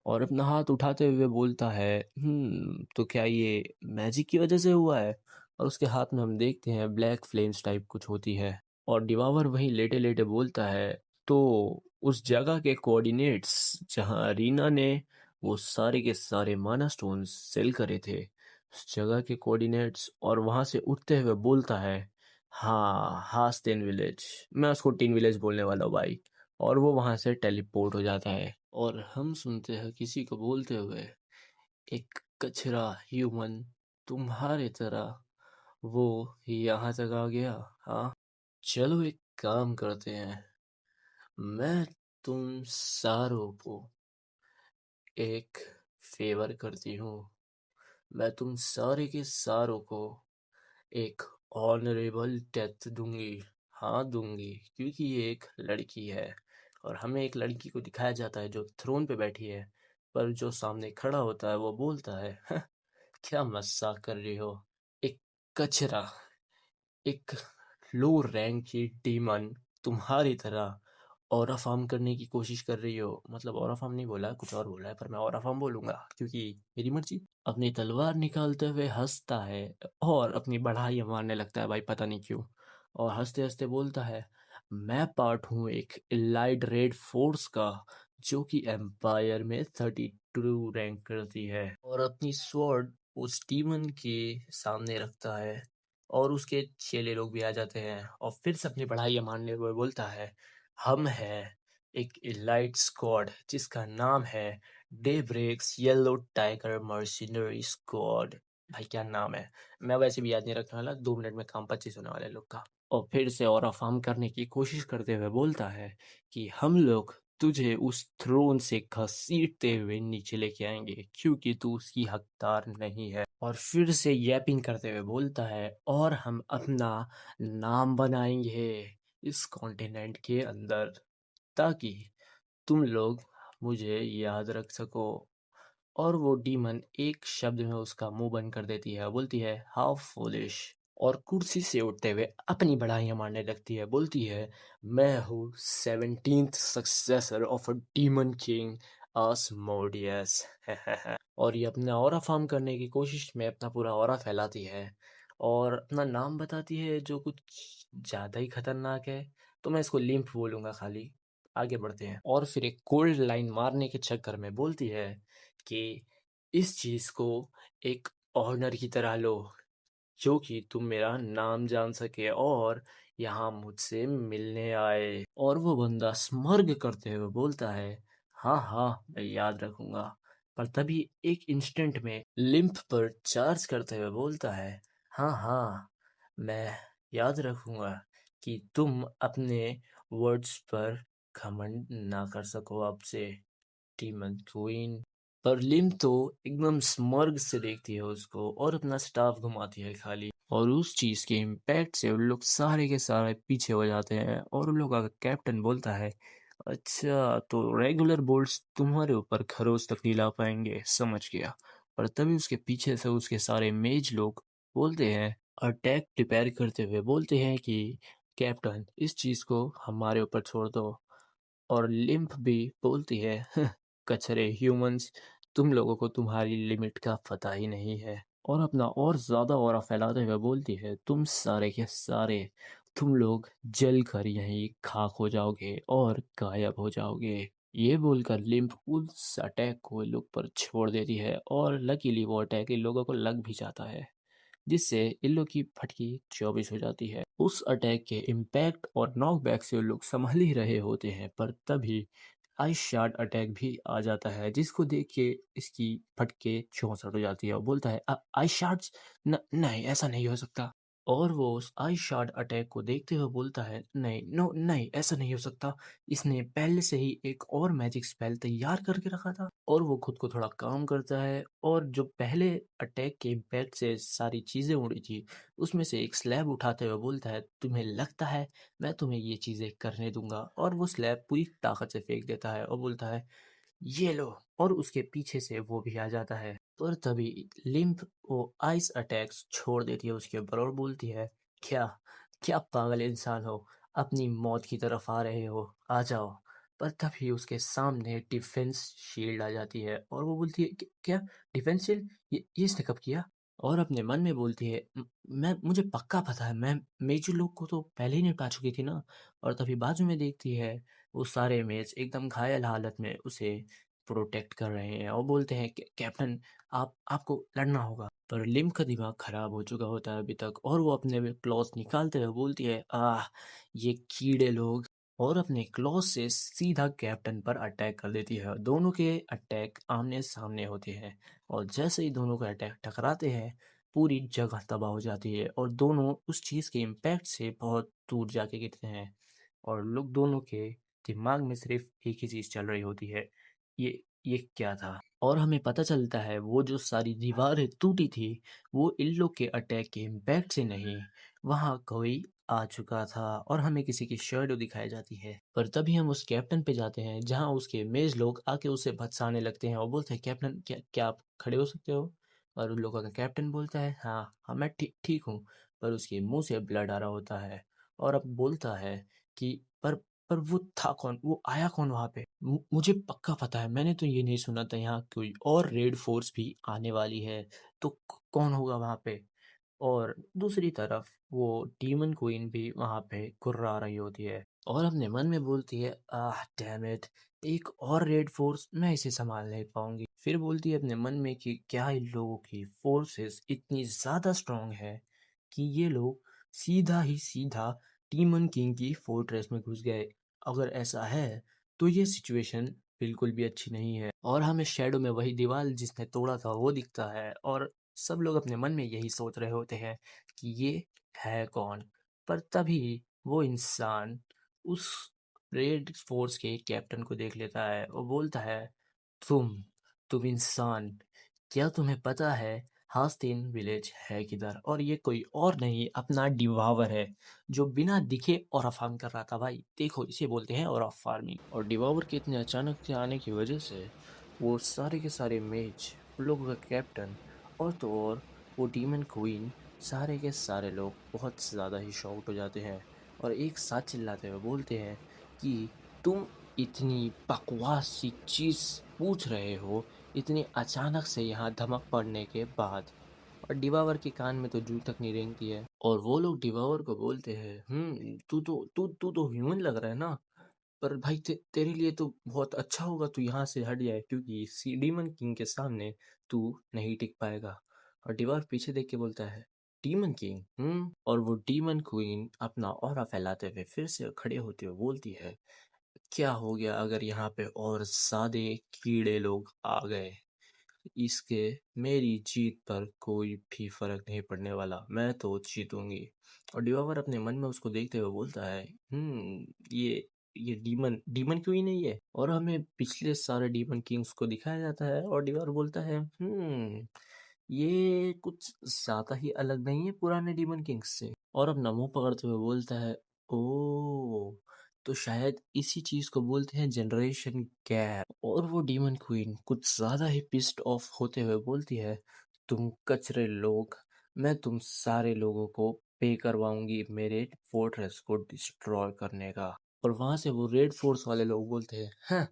और अपना हाथ उठाते हुए बोलता है, तो क्या ये मैजिक की वजह से हुआ है? और उसके हाथ में हम देखते हैं ब्लैक फ्लेम्स टाइप कुछ होती है। और डिवावर वहीं लेटे लेटे बोलता है, तो उस जगह के कोऑर्डिनेट्स जहां रीना ने वो सारे के सारे माना स्टोन्स सेल करे थे, उस जगह के कोऑर्डिनेट्स। और वहां से उठते हुए बोलता है, हाँ हास्टेन विलेज, मैं उसको टीन विलेज बोलने वाला हूँ भाई। और वो वहां से टेलीपोर्ट हो जाता है और हम सुनते हैं किसी को बोलते हुए, एक कचरा ह्यूमन तुम्हारे तरह वो यहाँ तक आ गया, हाँ चलो एक काम करते हैं। मैं तुम सारों को एक फेवर करती हूँ। मैं तुम सारे के सारों को एक ऑनरेबल डेथ दूंगी। हाँ दूंगी, क्योंकि ये एक लड़की है और हमें एक लड़की को दिखाया जाता है जो थ्रोन पे बैठी है, पर जो सामने खड़ा होता है वो बोलता है क्या मजाक कर रही हो, एक कचरा, एक लो रैंक की डीमन तुम्हारी तरह ऑरा फार्म करने की कोशिश कर रही हो। मतलब ऑरा फार्म नहीं बोला है, कुछ और बोला है, पर मैं ऑरा फार्म बोलूंगा क्योंकि मेरी मर्जी। अपनी तलवार निकालते हुए हंसता है और अपनी बढ़ाई मारने लगता है, भाई पता नहीं क्यों। और हंसते हंसते बोलता है, मैं पार्ट हूँ एक इलाइट रेड फोर्स का, जो कि एम्पायर में 32 रैंक करती है। और अपनी स्वॉर्ड उस डीमन के सामने रखता है और उसके चेले लोग भी आ जाते हैं और फिर से अपनी बढ़ाई मारने हुए बोलता है, हम हैं एक इलाइट स्क्वाड जिसका नाम है डेब्रेक्स येलो टाइगर मर्सिनरी स्क्वाड। भाई क्या नाम है, मैं वैसे भी याद नहीं रखने वाला, 2 मिनट में काम 25 होने वाले लोग का। और फिर से और फार्म करने की कोशिश करते हुए बोलता है कि हम लोग तुझे उस थ्रोन से घसीटते हुए नीचे लेके आएंगे क्योंकि तू उसकी हकदार नहीं है। और फिर से यैपिंग करते हुए बोलता है, और हम अपना नाम बनाएंगे इस कॉन्टिनेंट के अंदर ताकि तुम लोग मुझे याद रख सको। और वो डीमन एक शब्द में उसका मुंह बंद कर देती है, बोलती है हाउ फूलिश, और कुर्सी से उठते हुए अपनी बढ़ाइयाँ मारने लगती है, बोलती है मैं हूँ 17th successor of a demon king Asmodeus. और ये अपना ऑरा फार्म करने की कोशिश में अपना पूरा ऑरा फैलाती है और अपना नाम बताती है जो कुछ ज़्यादा ही खतरनाक है, तो मैं इसको लिम्फ बोलूँगा खाली। आगे बढ़ते हैं और फिर एक कोल्ड लाइन मारने के चक्कर में बोलती है कि इस चीज को एक ऑनर की तरह लो, जो कि तुम मेरा नाम जान सके और यहाँ मुझसे मिलने आए। और वो बंदा स्मर्ग करते हुए बोलता है, हाँ हाँ मैं याद रखूंगा। पर तभी एक इंस्टेंट में लिम्फ पर चार्ज करते हुए बोलता है, हाँ हाँ मैं याद रखूंगा कि तुम अपने वर्ड्स पर घमंड ना कर सको अब से, डीमन क्वीन। पर लिम तो एकदम स्मर्ग से देखती है उसको और अपना स्टाफ घुमाती है खाली, और उस चीज के इम्पैक्ट से उन लोग सारे के सारे पीछे हो जाते हैं। और उन लोग का कैप्टन बोलता है, अच्छा तो रेगुलर बोल्ट्स तुम्हारे ऊपर खरोच तक नहीं ला पाएंगे, समझ गया। पर तभी उसके पीछे से उसके सारे मेज लोग बोलते हैं, अटैक प्रिपेयर करते हुए बोलते हैं कि कैप्टन इस चीज को हमारे ऊपर छोड़ दो। और लिम्फ भी बोलती है, कचरे ह्यूमंस, तुम लोगों को तुम्हारी लिमिट का पता ही नहीं है। और अपना और ज्यादा ऑरा फैलाते हुए बोलती है, तुम सारे के सारे तुम लोग जल कर यहीं खाक हो जाओगे और गायब हो जाओगे। ये बोलकर लिम्फ उस अटैक को इन लोग पर छोड़ देती है और लकीली वो अटैक इन लोगों को लग भी जाता है, जिससे इन लोग की फटकी 24 हो जाती है। उस अटैक के इम्पैक्ट और नॉकबैक से लोग संभल ही रहे होते हैं, पर तभी आइस शार्ड अटैक भी आ जाता है, जिसको देख के इसकी फटके 64 हो जाती है और बोलता है, आइस शार्ड्स, नहीं ऐसा नहीं हो सकता। और वो उस आइस शार्ड अटैक को देखते हुए बोलता है, नहीं नो नहीं ऐसा नहीं हो सकता, इसने पहले से ही एक और मैजिक स्पेल तैयार करके रखा था। और वो खुद को थोड़ा काम करता है और जो पहले अटैक के इम्पैक्ट से सारी चीजें उड़ी थी उसमें से एक स्लैब उठाते हुए बोलता है, तुम्हें लगता है मैं तुम्हें ये चीजें करने दूंगा। और वो स्लैब पूरी ताकत से फेंक देता है और बोलता है, ये लो। और उसके पीछे से वो भी आ जाता है। पर तभी लिम्फ वो आइस अटैक्स छोड़ देती है उसके ऊपर और बोलती है, क्या क्या पागल इंसान हो, अपनी मौत की तरफ आ रहे हो, आ जाओ। पर तभी उसके सामने डिफेंस शील्ड आ जाती है और वो बोलती है, क्या डिफेंस शील्ड, ये इसने कब किया?" और अपने मन में बोलती है, मैं मुझे पक्का पता है, मैं मेजर लोग को तो पहले ही निपटा चुकी थी ना।" और तभी बाजू में देखती है वो सारे मेज एकदम घायल हालत में उसे प्रोटेक्ट कर रहे हैं और बोलते हैं कि कैप्टन आपको लड़ना होगा। पर लिम का दिमाग खराब हो चुका होता है अभी तक और वो अपने क्लॉज निकालते हुए बोलती है, ये कीड़े लोग। और अपने क्लॉज से सीधा कैप्टन पर अटैक कर देती है। दोनों के अटैक आमने सामने होते हैं और जैसे ही दोनों के अटैक टकराते हैं पूरी जगह तबाह हो जाती है और दोनों उस चीज के इम्पैक्ट से बहुत दूर जाके गिरते हैं। और लोग दोनों के दिमाग में सिर्फ एक ही चीज़ चल रही होती है, ये क्या था? और हमें पता चलता है वो जो सारी दीवारें टूटी थी वो इन लोग के अटैक के इम्पैक्ट से नहीं, वहाँ कोई आ चुका था और हमें किसी की शैडो दिखाई जाती है। पर तभी हम उस कैप्टन पे जाते हैं जहाँ उसके मेज लोग आके उसे भत्साने लगते हैं और बोलते हैं कैप्टन क्या क्या आप खड़े हो सकते हो? और उन लोगों का कैप्टन बोलता है हाँ मैं ठीक ठीक हूँ। पर उसके मुंह से ब्लड आ रहा होता है और अब बोलता है कि पर वो था कौन, वो आया कौन वहां पे? मुझे पक्का पता है, मैंने तो ये नहीं सुना था यहाँ कोई और रेड फोर्स भी आने वाली है। तो कौन होगा वहां पे? और दूसरी तरफ वो डीमन क्वीन भी वहां पे कुर्रा रही होती है और अपने मन में बोलती है आह डैम इट, एक और रेड फोर्स, मैं इसे संभाल नहीं पाऊंगी। फिर बोलती है अपने मन में कि क्या इन लोगों की फोर्सेस इतनी ज्यादा स्ट्रांग है कि ये लोग सीधा ही सीधा डीमन किंग की फोर्ट्रेस में घुस गए। अगर ऐसा है तो ये सिचुएशन बिल्कुल भी अच्छी नहीं है और हमें शैडो में वही दीवार जिसने तोड़ा था वो दिखता है और सब लोग अपने मन में यही सोच रहे होते हैं कि ये है कौन। पर तभी वो इंसान उस रेड फोर्स के कैप्टन को देख लेता है और बोलता है तुम तुम इंसान, क्या तुम्हें पता है हास्तिन विलेज है किधर? और ये कोई और नहीं अपना डिवावर है जो बिना दिखे और फार्म कर रहा था। भाई देखो इसे बोलते हैं और फार्मिंग। और डिवावर के इतने अचानक से आने की वजह से वो सारे के सारे मेज, उन लोगों का कैप्टन और तो और वो डीमन क्वीन, सारे के सारे लोग बहुत ज़्यादा ही शॉक्ड हो जाते हैं और एक साथ चिल्लाते हुए बोलते हैं कि तुम इतनी बकवास सी चीज़ पूछ रहे हो इतनी अचानक से यहाँ धमक पड़ने के बाद। और डिवावर के कान में तो जू तक नहीं रेंगती है और वो लोग डिवावर को बोलते हैं तू तो ह्यूमन लग रहा है ना, पर भाई तेरे लिए तो बहुत अच्छा होगा तू यहाँ से हट जाए क्योंकि सी डीमन किंग के सामने तू नहीं टिक पाएगा। और डिवार पीछे देख के बोलता है डीमन किंग और वो डीमन क्वीन अपना ऑरा फैलाते हुए फिर से खड़े होते हुए बोलती है क्या हो गया अगर यहाँ पे और सादे कीड़े लोग आ गए, इसके मेरी जीत पर कोई भी फर्क नहीं पड़ने वाला, मैं तो जीतूंगी। और डिवावर अपने मन में उसको देखते हुए बोलता है ये डीमन डीमन क्यों ही नहीं है? और हमें पिछले सारे डीमन किंग्स को दिखाया जाता है और डिवावर बोलता है ये कुछ ज्यादा ही अलग नहीं है पुराने डीमन किंग्स से। और अपना मुंह पकड़ते हुए बोलता है ओ, तो शायद इसी चीज को बोलते हैं जनरेशन गैप। और वो डीमन क्वीन कुछ ज्यादा ही पिस्ड ऑफ होते हुए बोलती है तुम कचरे लोग, मैं तुम सारे लोगों को पे करवाऊंगी मेरे फोर्ट्रेस को डिस्ट्रॉय करने का। और वहां से वो रेड फोर्स वाले लोग बोलते हैं हाँ,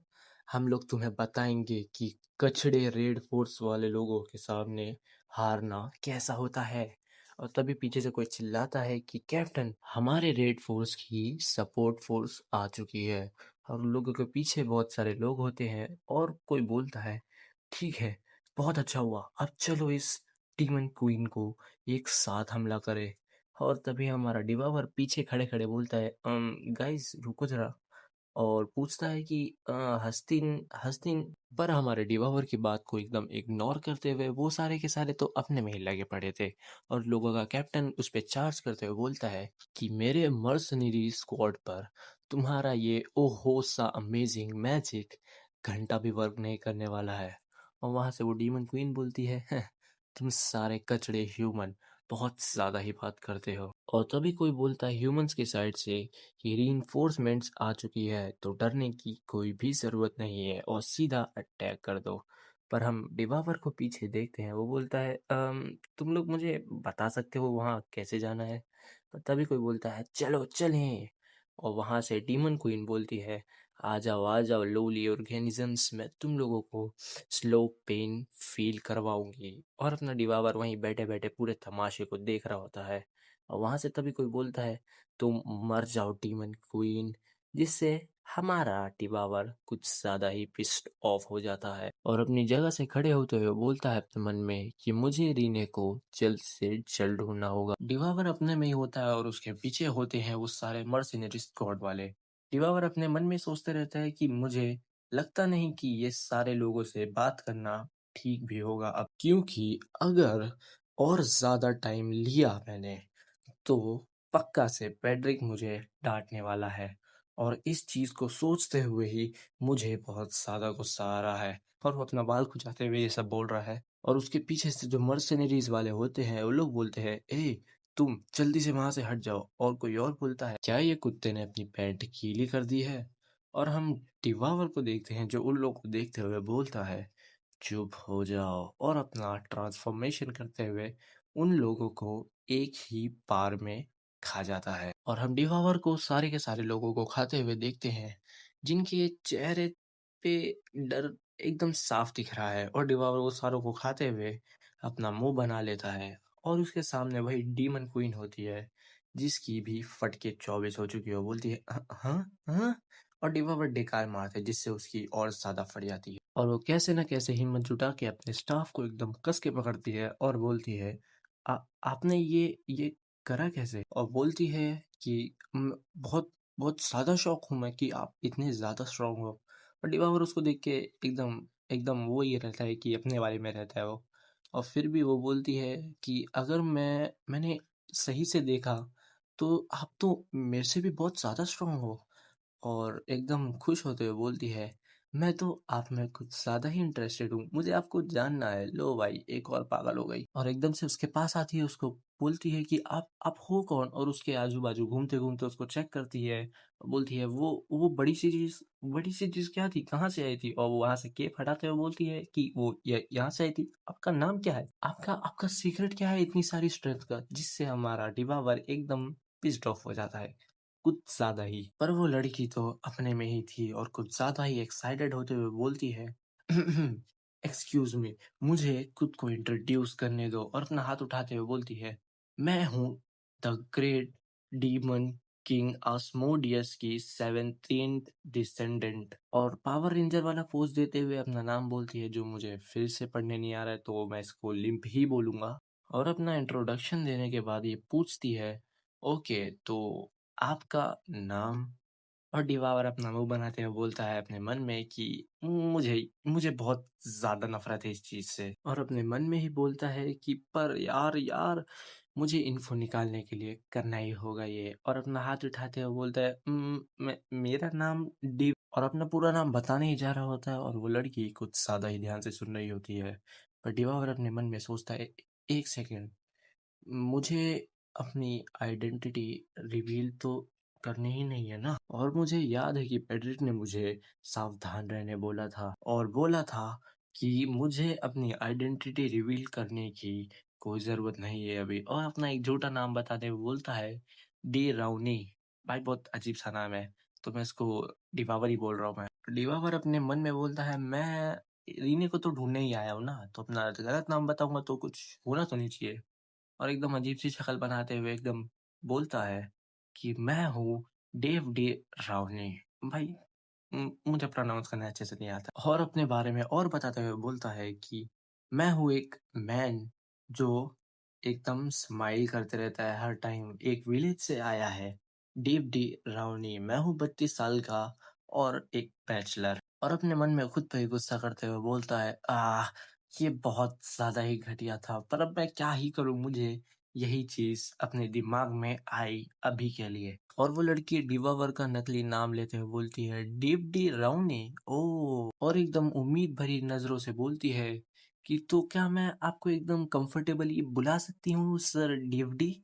हम लोग तुम्हें बताएंगे कि कचड़े रेड फोर्स वाले लोगों के सामने हारना कैसा होता है। और तभी पीछे से कोई चिल्लाता है कि कैप्टन हमारे रेड फोर्स की सपोर्ट फोर्स आ चुकी है। और लोगों के पीछे बहुत सारे लोग होते हैं और कोई बोलता है ठीक है, बहुत अच्छा हुआ, अब चलो इस डीमन क्वीन को एक साथ हमला करें। और तभी हमारा डिवावर पीछे खड़े खड़े बोलता है गाइस रुको जरा और पूछता है कि हस्तिन हस्तिन। पर हमारे डिवावर की बात को एकदम इग्नोर करते हुए वो सारे के सारे तो अपने में ही लगे पड़े थे और लोगों का कैप्टन उस पे चार्ज करते हुए बोलता है कि मेरे मर्सनरी स्क्वाड पर तुम्हारा ये ओहो सा अमेजिंग मैजिक घंटा भी वर्क नहीं करने वाला है। और वहां से वो डीमन क्वीन बोलती है तुम सारे कचड़े ह्यूमन बहुत ज्यादा ही बात करते हो। और तभी कोई बोलता है ह्यूमंस की साइड से कि रीइंफोर्समेंट्स आ चुकी है तो डरने की कोई भी ज़रूरत नहीं है और सीधा अटैक कर दो। पर हम डिवावर को पीछे देखते हैं, वो बोलता है तुम लोग मुझे बता सकते हो वहाँ कैसे जाना है? पर तभी कोई बोलता है चलो चलें। और वहाँ से डीमन क्वीन बोलती है आ जाओ लोली ऑर्गेनिजम्स, मैं तुम लोगों को स्लो पेन फील करवाऊंगी। और अपना डिवावर वहीं बैठे बैठे पूरे तमाशे को देख रहा होता है और वहां से तभी कोई बोलता है तुम मर जाओ डीमन क्वीन, जिससे हमारा डिवावर कुछ ज्यादा ही पिस्ड ऑफ हो जाता है और अपनी जगह से खड़े होते हुए बोलता है अपने मन में कि मुझे रीने को जल्द से जल्द ढूंढना होगा। डिवावर अपने में ही होता है और उसके पीछे होते हैं वो सारे मर्सिनरी स्क्वाड वाले। डिवावर अपने मन में सोचते रहता है कि मुझे लगता नहीं कि ये सारे लोगों से बात करना ठीक भी होगा अब, क्योंकि अगर और ज्यादा टाइम लिया मैंने तो पक्का से पेड्रिक मुझे डांटने वाला है और इस चीज को सोचते हुए ही मुझे बहुत ज्यादा गुस्सा आ रहा है। और वो अपना बाल खुजाते हुए ये सब बोल रहा है, और उसके पीछे से जो मर्सिनरीज वाले होते हैं वो लोग बोलते हैं, ए तुम जल्दी से वहां से हट जाओ। और कोई और बोलता है, क्या ये कुत्ते ने अपनी पैंट गीली कर दी है? और हम डिवावर को देखते हैं जो उन लोगों को देखते हुए बोलता है, चुप हो जाओ, और अपना ट्रांसफॉर्मेशन करते हुए उन लोगों को एक ही बार में खा जाता है। और हम डिवावर को सारे के सारे लोगों को खाते हुए देखते हैं जिनके चेहरे पे डर एकदम साफ दिख रहा है, और डिवावर वो सारों को खाते हुए अपना मुंह बना लेता है। और उसके सामने वही डीमन क्वीन होती है जिसकी भी फटके 24 हो चुकी है। वो बोलती है, हाँ हाँ, और डिवावर डेकार मारते हैं जिससे उसकी और ज्यादा फट जाती है। और वो कैसे न कैसे हिम्मत जुटा के अपने स्टाफ को एकदम कस के पकड़ती है और बोलती है, आपने ये करा कैसे? और बोलती है कि बहुत बहुत ज्यादा शौक हूं मैं कि आप इतने ज्यादा स्ट्रांग हो। और डिवावर उसको देख के एकदम एकदम वो ये रहता है कि अपने बारे में रहता है वो। और फिर भी वो बोलती है कि अगर मैंने सही से देखा तो आप तो मेरे से भी बहुत ज्यादा स्ट्रांग हो। और एकदम खुश होते हुए बोलती है, मैं तो आप में कुछ ज्यादा ही इंटरेस्टेड हूँ, मुझे आपको जानना है। लो भाई, एक और पागल हो गई। और एकदम से उसके पास आती है, उसको बोलती है कि आप हो कौन? और उसके आजू बाजू घूमते घूमते उसको चेक करती है। बोलती है, वो बड़ी सी चीज क्या थी, कहाँ से आई थी? और वो वहां से केक हटाते हुए बोलती है कि वो यहाँ से आई थी। आपका नाम क्या है? आपका आपका सीक्रेट क्या है इतनी सारी स्ट्रेंथ का? जिससे हमारा डिवावर एकदम पिस्ड ऑफ हो जाता है, कुछ ज्यादा ही। पर वो लड़की तो अपने में ही थी और कुछ ज्यादा ही एक्साइटेड होते हुए बोलती है, एक्सक्यूज मी, मुझे खुद को इंट्रोड्यूस करने दो। और अपना हाथ उठाते हुए बोलती है, मैं हूँ द ग्रेट डीमन किंग आस्मोडियस की 17th डिसेंडेंट। और पावर रेंजर वाला पोज देते हुए अपना नाम बोलती है, जो मुझे फिर से पढ़ने नहीं आ रहा है तो मैं इसको लिम्प ही बोलूंगा। और अपना इंट्रोडक्शन देने के बाद ये पूछती है, ओके तो आपका नाम? और डिवावर अपना मुंह बनाते हुए बोलता है अपने मन में कि मुझे मुझे बहुत ज्यादा नफरत है इस चीज से। और अपने मन में ही बोलता है कि पर यार यार, मुझे इन्फो निकालने के लिए करना ही होगा ये। और अपना हाथ उठाते हुए बोलता है, मेरा नाम डी। और अपना पूरा नाम बताने ही जा रहा होता है, और वो लड़की कुछ ज्यादा ही ध्यान से सुन रही होती है। पर डिवावर अपने मन में सोचता है, एक सेकेंड, मुझे अपनी आइडेंटिटी रिवील तो करनी ही नहीं है ना। और मुझे याद है कि पेड्रिक ने मुझे सावधान रहने बोला था, और बोला था कि मुझे अपनी आइडेंटिटी रिवील करने की कोई जरूरत नहीं है अभी। और अपना एक झूठा नाम बताते हुए बोलता है, डी राउनी। भाई बहुत अजीब सा नाम है, तो मैं इसको डिवावर ही बोल रहा हूँ। मैं डिवावर अपने मन में बोलता है, मैं रीने को तो ढूंढने ही आया हूँ ना, तो अपना गलत नाम बताऊंगा तो कुछ होना तो नहीं चाहिए। और एकदम अजीब सी शक्ल बनाते हुए एकदम बोलता है कि मैं हूँ डेव डी रावनी। भाई मुझे प्रोनाउंस करना अच्छे से नहीं आता। और अपने बारे में और बताते हुए बोलता है कि मैं हूँ एक मैन जो एकदम स्माइल करते रहता है हर टाइम, एक विलेज से आया है, डेव डी रावनी। मैं हूँ 32 साल का और एक बैचलर। और अपने मन में खुद पे ही गुस्सा करते हुए बोलता है, ये बहुत ज्यादा ही घटिया था, पर अब मैं क्या ही करूं, मुझे यही चीज अपने दिमाग में आई अभी के लिए। और वो लड़की डिवावर का नकली नाम लेते हुए बोलती है, डीप डी राउनी। ओ, और एकदम उम्मीद भरी नजरों से बोलती है कि तो क्या मैं आपको एकदम कंफर्टेबली बुला सकती हूँ सर डीवडी?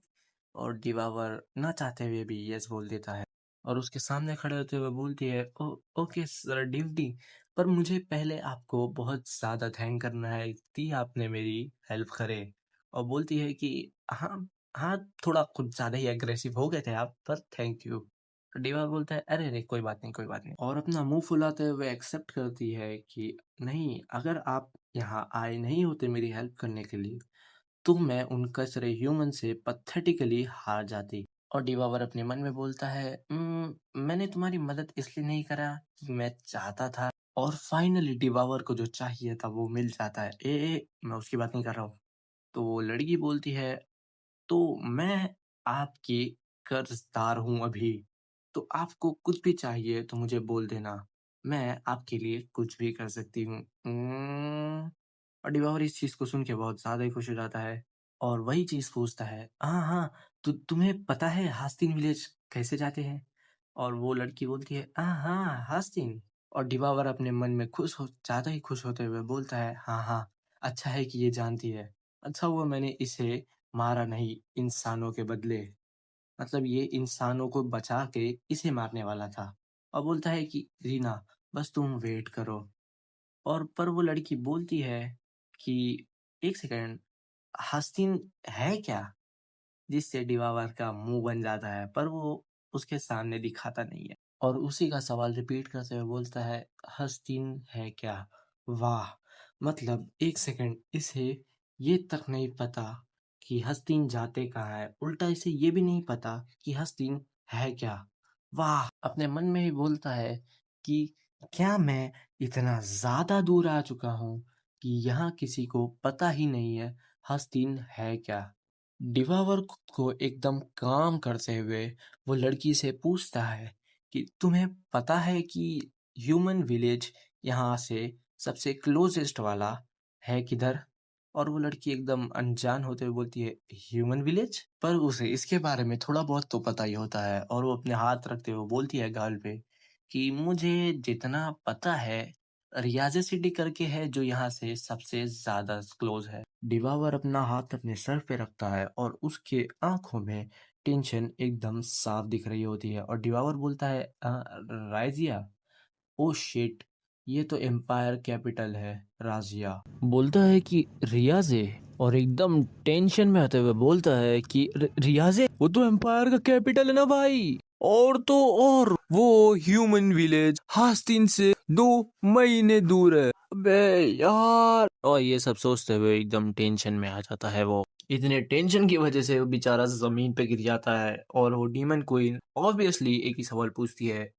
और डिवावर ना चाहते हुए भी यस बोल देता है, और उसके सामने खड़े होते हुए बोलती है, ओ ओके सर डीवडी, पर मुझे पहले आपको बहुत ज्यादा थैंक करना है कि आपने मेरी हेल्प करे। और बोलती है कि हाँ हाँ, थोड़ा कुछ ज्यादा ही एग्रेसिव हो गए थे आप, पर थैंक यू। डिवा बोलता है, अरे अरे कोई बात नहीं कोई बात नहीं। और अपना मुंह फुलाते हुए एक्सेप्ट करती है कि नहीं, अगर आप यहाँ आए नहीं होते मेरी हेल्प करने के लिए तो मैं उन कचरे ह्यूमन से पथेटिकली हार जाती। और डिवावर अपने मन में बोलता है, मैंने तुम्हारी मदद इसलिए नहीं करा कि मैं चाहता था। और फाइनली डिवावर को जो चाहिए था वो मिल जाता है। मैं उसकी बात नहीं कर रहा हूँ। तो वो लड़की बोलती है, तो मैं आपकी कर्जदार हूँ अभी, तो आपको कुछ भी चाहिए तो मुझे बोल देना, मैं आपके लिए कुछ भी कर सकती हूँ। और डिवावर इस चीज को सुन के बहुत ज्यादा ही खुश हो जाता है, और वही चीज पूछता है, हाँ हाँ, तुम्हें पता है हास्तिन विलेज कैसे जाते हैं? और वो लड़की बोलती है हाँ हस्तिन। और डिवावर अपने मन में ज्यादा ही खुश होते हुए बोलता है हाँ अच्छा है कि ये जानती है। अच्छा हुआ मैंने इसे मारा नहीं इंसानों के बदले। मतलब ये इंसानों को बचा के इसे मारने वाला था। और बोलता है कि रीना बस तुम वेट करो। और पर वो लड़की बोलती है कि एक सेकंड, हस्तिन है क्या? जिससे डिवावर का मुंह बन जाता है, पर वो उसके सामने दिखाता नहीं है और उसी का सवाल रिपीट करते हुए बोलता है हस्तिन है क्या? वाह, मतलब एक सेकंड, इसे ये तक नहीं पता कि हस्तिन जाते कहाँ है, उल्टा इसे ये भी नहीं पता कि हस्तिन है क्या। वाह, अपने मन में ही बोलता है कि क्या मैं इतना ज्यादा दूर आ चुका हूँ कि यहाँ किसी को पता ही नहीं है हस्तिन है क्या। डिवावर खुद को एकदम काम करते हुए वो लड़की से पूछता है कि तुम्हें पता है कि ह्यूमन विलेज यहाँ से सबसे क्लोजेस्ट वाला है किधर? और वो लड़की एकदम अनजान होते हुए बोलती है ह्यूमन विलेज। पर उसे इसके बारे में थोड़ा बहुत तो पता ही होता है और वो अपने हाथ रखते हुए बोलती है गाल पे कि मुझे जितना पता है रियाजे सिटी करके है जो यहाँ से सबसे ज्यादा क्लोज है। डिवावर अपना हाथ अपने सर पे रखता है और उसके आंखों में टेंशन एकदम साफ दिख रही होती है और डिवावर बोलता है राइजिया, ओ शिट, ये तो एम्पायर कैपिटल है राजिया। बोलता है कि रियाजे, और एकदम टेंशन में आते हुए बोलता है कि रियाजे वो तो एम्पायर का कैपिटल है ना भाई, और तो और वो ह्यूमन विलेज हास्तिन से 2 महीने दूर है। अबे यार, और ये सब सोचते हुए एकदम टेंशन में आ जाता है वो। इतने टेंशन की वजह से वो बेचारा जमीन पे गिर जाता है और वो डीमन क्वीन ऑब्वियसली एक ही सवाल पूछती है,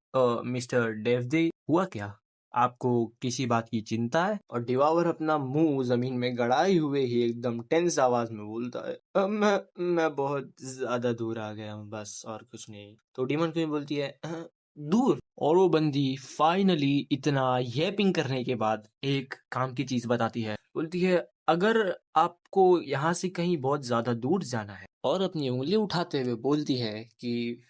मिस्टर डेवदे हुआ क्या? आपको किसी बात की चिंता है? और डिवावर अपना मुंह जमीन में गड़ाए हुए ही एकदम टेंस आवाज में बोलता है मैं बहुत ज्यादा दूर आ गया हूँ बस, और कुछ नहीं। तो डीमन क्वीन बोलती है दूर? और वो बंदी फाइनली इतना यैपिंग करने के बाद एक काम की चीज बताती है। बोलती है अगर आपको यहाँ से कहीं बहुत ज्यादा दूर जाना है, और अपनी उंगली उठाते हुए बोलती है कि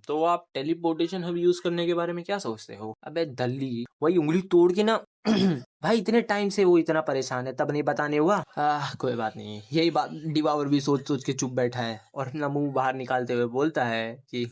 तो आप टेलीपोर्टेशन हब यूज करने के बारे में क्या सोचते हो? अबे दल्ली, वही उंगली तोड़ के ना भाई इतने टाइम से वो इतना परेशान है तब नहीं बताने हुआ। कोई बात नहीं। यही बात डिवावर भी सोच सोच के चुप बैठा है और अपना मुंह बाहर निकालते हुए बोलता है कि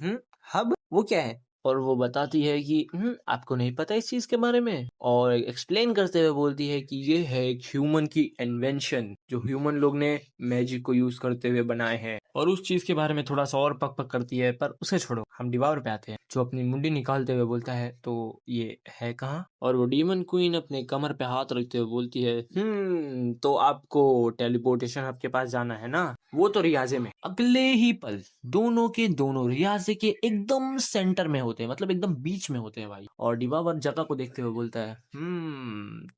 हब वो क्या है? और वो बताती है कि आपको नहीं पता इस चीज के बारे में, और एक्सप्लेन करते हुए बोलती है कि ये है एक ह्यूमन की इन्वेंशन जो ह्यूमन लोग ने मैजिक को यूज करते हुए बनाए हैं। और उस चीज के बारे में थोड़ा सा और पक पक करती है, पर उसे छोड़ो, हम डिवावर पे आते हैं जो अपनी मुंडी निकालते हुए बोलता है तो ये है कहाँ? और वो डीमन क्वीन अपने कमर पे हाथ रखते हुए बोलती है तो आपको टेलीपोर्टेशन हब के पास जाना है ना, वो तो रियाजे में। अगले ही पल दोनों के दोनों रियाजे के एकदम सेंटर में होते हैं, मतलब एकदम बीच में होते हैं भाई। और डिवावर जगह को देखते हुए बोलता है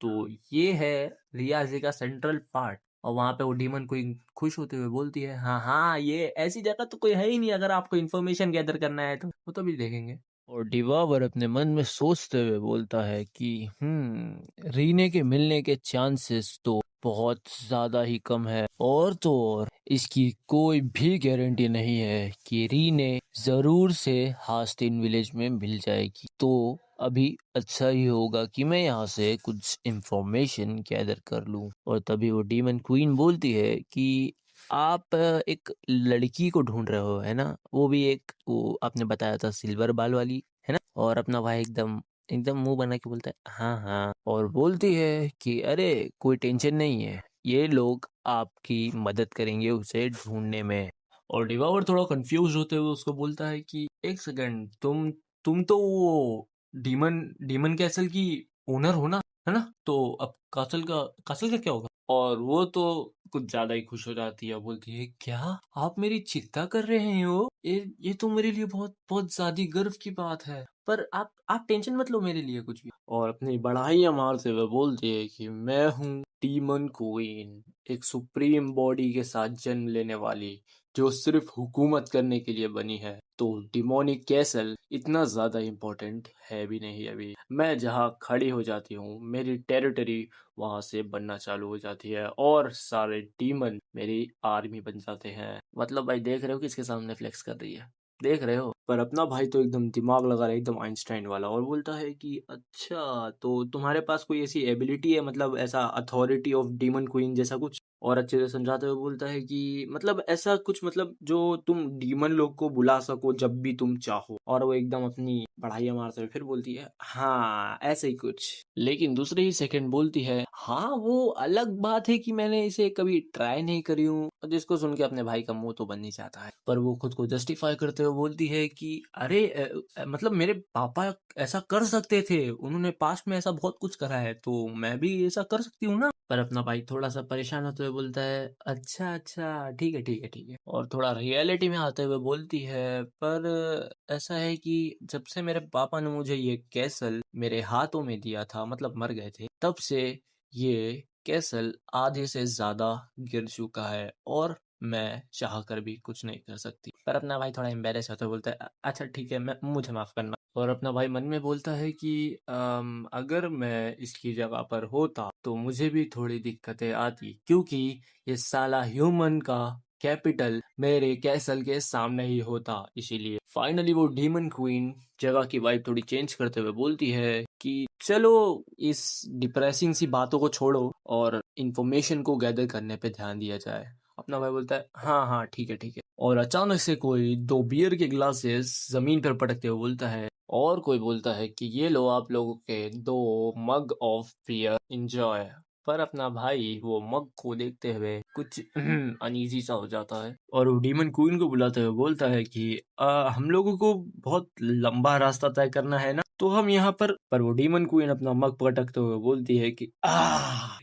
तो ये है रियाजे का सेंट्रल पार्ट। और वहां पे वो डीमन कोई खुश होते हुए बोलती है हाँ ये ऐसी जगह तो कोई है ही नहीं, अगर आपको इन्फॉर्मेशन गैदर करना है तो वो तो भी देखेंगे। और डिवावर अपने मन में सोचते हुए बोलता है कि रीने के मिलने के चांसेस तो बहुत ज्यादा ही कम है, और तो और इसकी कोई भी गारंटी नहीं है कि रीने जरूर से हास्तिन विलेज में मिल जाएगी। तो अभी अच्छा ही होगा कि मैं यहाँ से कुछ इंफॉर्मेशन गैदर कर लूं। और तभी वो डीमन क्वीन बोलती है कि आप एक लड़की को ढूंढ रहे हो है ना, वो भी एक, वो आपने बताया था सिल्वर बाल वाली, है ना? और अपना भाई एकदम एकदम मुंह बना के बोलता है हाँ। और बोलती है कि अरे कोई टेंशन नहीं है, ये लोग आपकी मदद करेंगे उसे ढूंढने में। और डिवावर थोड़ा कंफ्यूज होते हुए उसको बोलता है कि एक सेकंड, तुम तो वो डीमन डीमन कैसल की ओनर हो ना, है ना? तो अब कासल का क्या होगा? और वो तो कुछ ज्यादा ही खुश हो जाती है, बोलती है क्या आप मेरी चिंता कर रहे हो? ये तो मेरे लिए बहुत बहुत ज्यादा गर्व की बात है, पर आप टेंशन मत लो मेरे लिए कुछ भी। और अपनी बढ़ाइयां मारते हुए बोलती है कि मैं हूँ डीमन क्वीन, एक सुप्रीम बॉडी के साथ जन्म लेने वाली जो सिर्फ हुकूमत करने के लिए बनी है। तो डिमोनिक कैसल इतना ज्यादा इम्पोर्टेंट है भी नहीं। अभी मैं जहाँ खड़ी हो जाती हूँ मेरी टेरिटरी वहां से बनना चालू हो जाती है और सारे डीमन मेरी आर्मी बन जाते हैं। मतलब भाई देख रहे हो किसके सामने फ्लेक्स कर रही है? देख रहे हो? पर अपना भाई तो एकदम दिमाग लगा रहा है, एकदम आइंस्टाइन वाला, और बोलता है कि अच्छा तो तुम्हारे पास कोई ऐसी एबिलिटी है, मतलब ऐसा अथॉरिटी ऑफ डीमन क्वीन जैसा कुछ। और अच्छे से समझाते हुए बोलता है कि मतलब ऐसा कुछ, मतलब जो तुम डीमन लोग को बुला सको जब भी तुम चाहो। और वो एकदम अपनी बढ़ाइयाँ मारते हुए फिर बोलती है हाँ ऐसे ही कुछ। लेकिन दूसरे ही सेकंड बोलती है हाँ वो अलग बात है कि मैंने इसे कभी ट्राई नहीं करी हूँ। जिसको सुन के अपने भाई का मुंह तो बननी चाहता है, पर वो खुद को जस्टिफाई करते हुए बोलती है कि अरे मतलब मेरे पापा ऐसा कर सकते थे, उन्होंने पास्ट में ऐसा बहुत कुछ करा है, तो मैं भी ऐसा कर सकती हूँ ना। पर अपना भाई थोड़ा सा परेशान होते हुए बोलता है अच्छा अच्छा ठीक है ठीक है ठीक है, और थोड़ा रियलिटी में आते हुए बोलती है पर ऐसा है कि जब से मेरे पापा ने मुझे ये कैसल मेरे हाथों में दिया था, मतलब मर गए थे, तब से ये कैसल आधे से ज्यादा गिर चुका है और मैं चाह कर भी कुछ नहीं कर सकती। पर अपना भाई थोड़ा एम्बेरस होता है, बोलता है अच्छा ठीक है, मैं मुझे माफ करना। और अपना भाई मन में बोलता है कि अगर मैं इसकी जगह पर होता तो मुझे भी थोड़ी दिक्कतें आती, क्योंकि ये साला ह्यूमन का कैपिटल मेरे कैसल के सामने ही होता। इसीलिए फाइनली वो डीमन क्वीन जगह की वाइब थोड़ी चेंज करते हुए बोलती है कि चलो इस डिप्रेसिंग सी बातों को छोड़ो और इंफॉर्मेशन को गैदर करने पे ध्यान दिया जाए। अपना भाई बोलता है हाँ हाँ ठीक है ठीक है। और अचानक से कोई दो बियर के ग्लासेस जमीन पर पटकते हुए बोलता है, और कोई बोलता है कि ये लो आप लोगों के दो मग ऑफ बियर, एंजॉय। पर अपना भाई वो मग को देखते हुए कुछ अनईजी सा हो जाता है और वो डीमन क्वीन को बुलाते हुए बोलता है कि हम लोगों को बहुत लंबा रास्ता तय करना है ना, तो हम यहाँ पर वो डीमन क्वीन अपना मग पटकते हुए बोलती है कि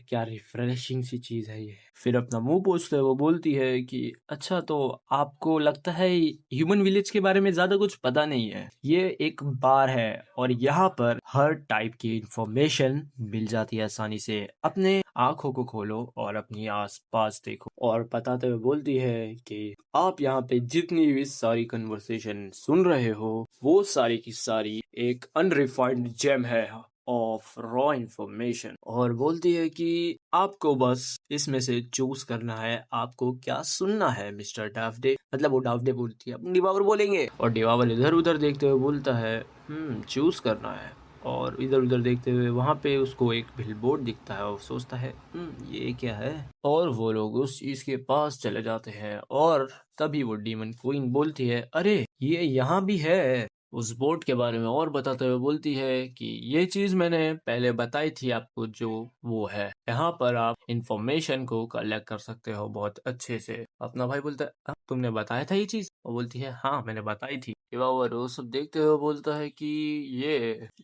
क्या रिफ्रेशिंग सी चीज है ये। फिर अपना मुंह पोंछते हुए बोलती है कि अच्छा तो आपको लगता है ह्यूमन विलेज के बारे में ज्यादा कुछ पता नहीं है, ये एक बार है और यहाँ पर हर टाइप की इंफॉर्मेशन मिल जाती है आसानी से, अपने आंखों को खोलो और अपनी आसपास देखो। और बताते हुए बोलती है कि आप यहाँ पे जितनी भी सारी कन्वर्सेशन सुन रहे हो वो सारी की सारी एक अनरिफाइंड जेम है ऑफ रॉ इंफॉर्मेशन। और बोलती है कि आपको बस इसमें से चूज करना है आपको क्या सुनना है मिस्टर डाफडे। मतलब वो डाफडे बोलती है, डिवावर बोलेंगे, और डिवावर इधर उधर देखते हुए बोलता है चूज करना है। और इधर उधर देखते हुए वहां पे उसको एक बिलबोर्ड दिखता है और सोचता है ये क्या है। और वो लोग उस चीज के पास चले जाते हैं और तभी वो डीमन क्वीन बोलती है अरे ये यहाँ भी है। उस बोर्ड के बारे में और बताते हुए बोलती है कि ये चीज मैंने पहले बताई थी आपको, जो वो है यहाँ पर आप इंफॉर्मेशन को कलेक्ट कर सकते हो बहुत अच्छे से। अपना भाई बोलता है तुमने बताया था ये चीज? वो बोलती है हाँ मैंने बताई थी। वो सब देखते हुए बोलता है कि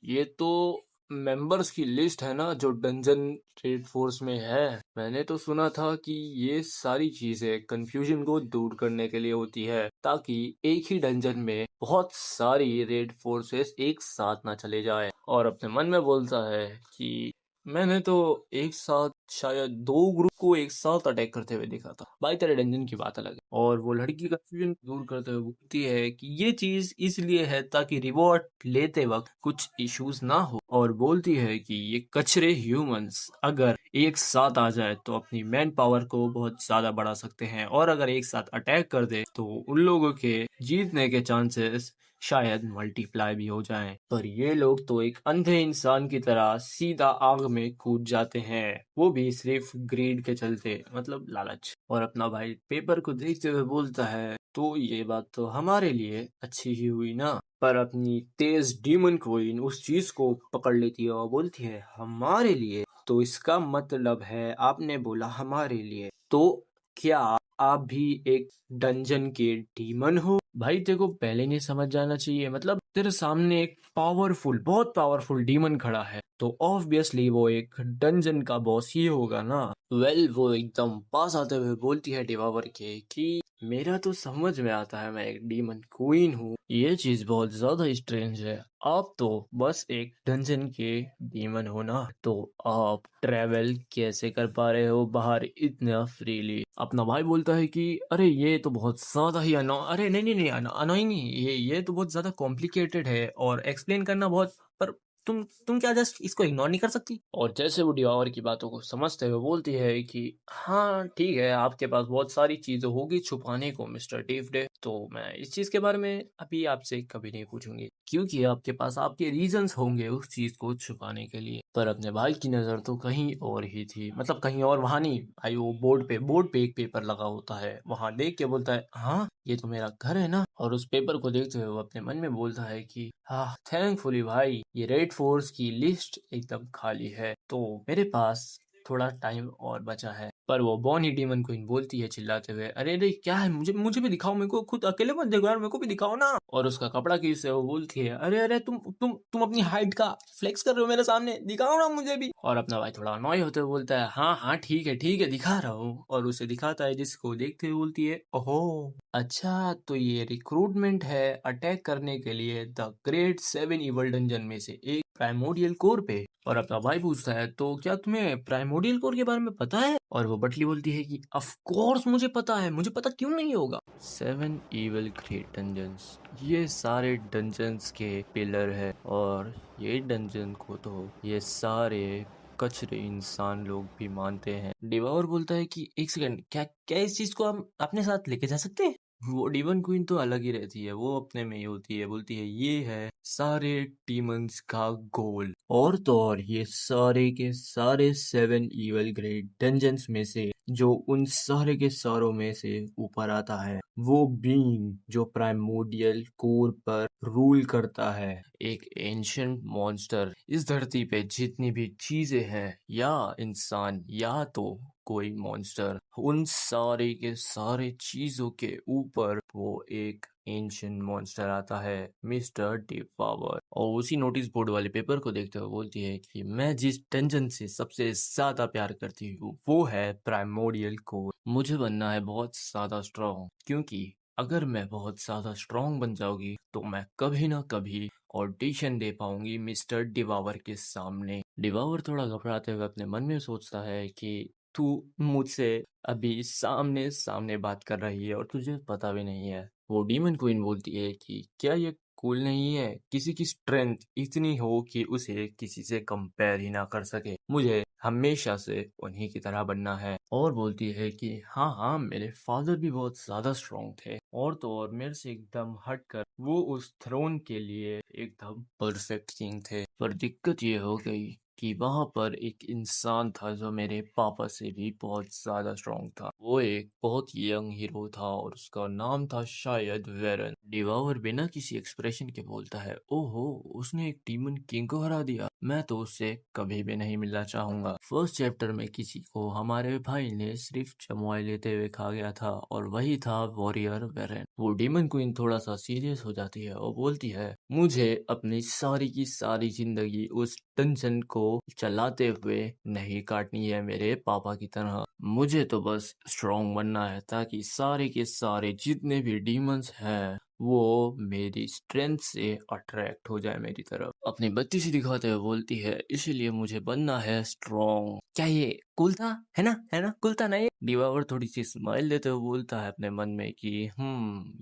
ये तो मेंबर्स की लिस्ट है ना जो डंजन ट्रेड फोर्स में है। मैंने तो सुना था कि ये सारी चीजें कंफ्यूजन को दूर करने के लिए होती है, ताकि एक ही डंजन में बहुत सारी रेड फोर्सेस एक साथ ना चले जाए। और अपने मन में बोलता है कि मैंने तो एक साथ शायद दो ग्रुप को एक साथ अटैक करते हुए देखा था। भाई तेरे डंजन की बात अलग है। और वो लड़की कंफ्यूजन दूर करते हुए बोलती है कि ये चीज इसलिए है ताकि रिवॉर्ड लेते वक्त कुछ इश्यूज ना हो। और बोलती है कि ये कचरे ह्यूमंस अगर एक साथ आ जाए तो अपनी मैन पावर को बहुत ज्यादा बढ़ा सकते हैं, और अगर एक साथ अटैक कर दे तो उन लोगों के जीतने के चांसेस शायद मल्टीप्लाई भी हो जाएं। पर ये लोग तो एक अंधे इंसान की तरह सीधा आग में कूद जाते हैं, वो भी सिर्फ ग्रीड के चलते, मतलब लालच। और अपना भाई पेपर को देखते हुए बोलता है तो ये बात तो हमारे लिए अच्छी ही हुई ना। पर अपनी तेज डीमन क्वीन उस चीज को पकड़ लेती है और बोलती है हमारे लिए, तो इसका मतलब है आपने बोला हमारे लिए, तो क्या आप भी एक डंजन के डीमन हो? भाई तेरे को पहले नहीं समझ जाना चाहिए, मतलब तेरे सामने एक पावरफुल, बहुत पावरफुल डीमन खड़ा है, तो ऑब्वियसली वो एक डंजन का बॉस ही होगा ना। वो एकदम पास आते हुए बोलती है डिवावर के कि मेरा तो समझ में आता है मैं एक डीमन क्वीन हूँ, ये चीज बहुत ज्यादा स्ट्रेंज है। आप तो बस एक डंजन के डीमन हो ना, तो आप ट्रेवल कैसे कर पा रहे हो बाहर इतना फ्रीली? अपना भाई बोलता है कि अरे ये तो बहुत ज्यादा ही अरे नहीं नहीं नहीं अनोइंग नहीं, ये तो बहुत ज्यादा कॉम्प्लिकेटेड है और एक्सप्लेन करना बहुत, पर तुम क्या जस्ट इसको इग्नोर नहीं कर सकती? और जैसे वो डिवावर की बातों को समझते हुए बोलती है कि हाँ ठीक है, आपके पास बहुत सारी चीजें होगी छुपाने को मिस्टर डेवडे, तो मैं इस चीज के बारे में अभी आपसे कभी नहीं पूछूंगी, क्योंकि आपके पास आपके रीजंस होंगे उस चीज को छुपाने के लिए। पर अपने भाई की नजर तो कहीं और ही थी, मतलब कहीं और, वहां नहीं भाई, वो बोर्ड पे एक पेपर लगा होता है, वहां देख के बोलता है हाँ ये तो मेरा घर है ना। और उस पेपर को देखते हुए वो अपने मन में बोलता है कि हाँ थैंकफुली भाई ये रेड फोर्स की लिस्ट एकदम खाली है, तो मेरे पास थोड़ा टाइम और बचा है। पर वो बॉनी डीमन क्वीन बोलती है चिल्लाते हुए, अरे अरे क्या है, मुझे मुझे भी दिखाओ, मेरे को खुद अकेले मत देखो यार, मेरे को भी दिखाओ ना। और उसका कपड़ा खींचते हुए वो बोलती है, अरे अरे तुम अपनी हाइट का फ्लेक्स कर रहे हो मेरे सामने, दिखाओ ना मुझे भी। और अपना भाई थोड़ा अनॉय होते हुए बोलता है, हाँ हाँ ठीक है दिखा रहा हूँ। और उसे दिखाता है, जिसको देखते हुए बोलती है, ओहो अच्छा तो ये रिक्रूटमेंट है अटैक करने के लिए द ग्रेट 7 इवल डंजन में से एक प्राइमोडियल कोर पे। और अपना भाई पूछता है, तो क्या तुम्हें प्राइमोडियल कोर के बारे में पता है? और वो बटली बोलती है कि ऑफ कोर्स मुझे पता है, मुझे पता क्यों नहीं होगा। 7 इवल ग्रेट डंजन्स, ये सारे डंजन्स के पिलर है, और ये डंजन को तो ये सारे कचरे इंसान लोग भी मानते हैं। डिवावर बोलता है कि एक सेकंड, क्या क्या इस चीज को हम अपने साथ लेके जा सकते हैं? वो डीमन क्वीन तो अलग ही रहती है, वो अपने में ही होती है, बोलती है ये है सारे डीमंस का गोल। और तो और ये सारे के सारे 7 इवल ग्रेट डंजन्स में से जो उन सारे के सारों में से ऊपर आता है, वो बीइंग जो प्राइमोडियल कोर पर रूल करता है, एक एंशिएंट मॉन्स्टर। इस धरती पे जितनी भी चीजें हैं या इंसान या तो कोई मॉन्स्टर, उन सारे के सारे चीजों के ऊपर वो एक एंशिएंट मॉन्स्टर आता है, मिस्टर डिवावर। और उसी नोटिस बोर्ड वाले पेपर को देखते हुए बोलती है कि मैं जिस डंजन से सबसे ज्यादा प्यार करती हूँ वो है प्राइमोडियल कोर। मुझे बनना है बहुत ज्यादा स्ट्रॉन्ग, क्योंकि अगर मैं बहुत ज्यादा स्ट्रॉन्ग बन जाऊंगी तो मैं कभी ना कभी ऑडिशन दे पाऊंगी मिस्टर डिवावर के सामने। डिवावर थोड़ा घबराते हुए अपने मन में सोचता है कि तू मुझसे अभी सामने सामने बात कर रही है और तुझे पता भी नहीं है। वो डीमन क्वीन बोलती है कि क्या ये कूल नहीं है किसी की स्ट्रेंथ इतनी हो कि उसे किसी से कंपेयर ही ना कर सके, मुझे हमेशा से उन्हीं की तरह बनना है। और बोलती है कि हाँ हाँ मेरे फादर भी बहुत ज्यादा स्ट्रॉन्ग थे, और तो और मेरे से एकदम हटकर वो उस थ्रोन के लिए एकदम परफेक्ट किंग थे। पर दिक्कत ये हो गई कि वहां पर एक इंसान था जो मेरे पापा से भी बहुत ज्यादा स्ट्रॉन्ग था। वो एक बहुत यंग हीरो था और उसका नाम था शायद वेरन। डिवावर बिना किसी एक्सप्रेशन के बोलता है, ओहो उसने एक डीमन किंग को हरा दिया, मैं तो उससे कभी भी नहीं मिलना चाहूंगा। फर्स्ट चैप्टर में किसी को हमारे भाई ने सिर्फ चमोए लेते हुए खा गया था और वही था वॉरियर वेरन। वो डीमन क्वीन थोड़ा सा सीरियस हो जाती है और बोलती है, मुझे अपनी सारी की सारी जिंदगी उस डंजन को चलाते हुए नहीं काटनी है मेरे पापा की तरह। मुझे तो बस स्ट्रॉन्ग बनना है ताकि सारे के सारे जितने भी डीमंस हैं वो मेरी स्ट्रेंथ से अट्रैक्ट हो जाए मेरी तरफ। अपनी बत्ती सी दिखाते हुए बोलती है, इसीलिए मुझे बनना है स्ट्रॉन्ग। क्या ये कूल था? है ना कूल था ना ये? डिवावर थोड़ी सी स्माइल देते हुए बोलता है अपने मन में कि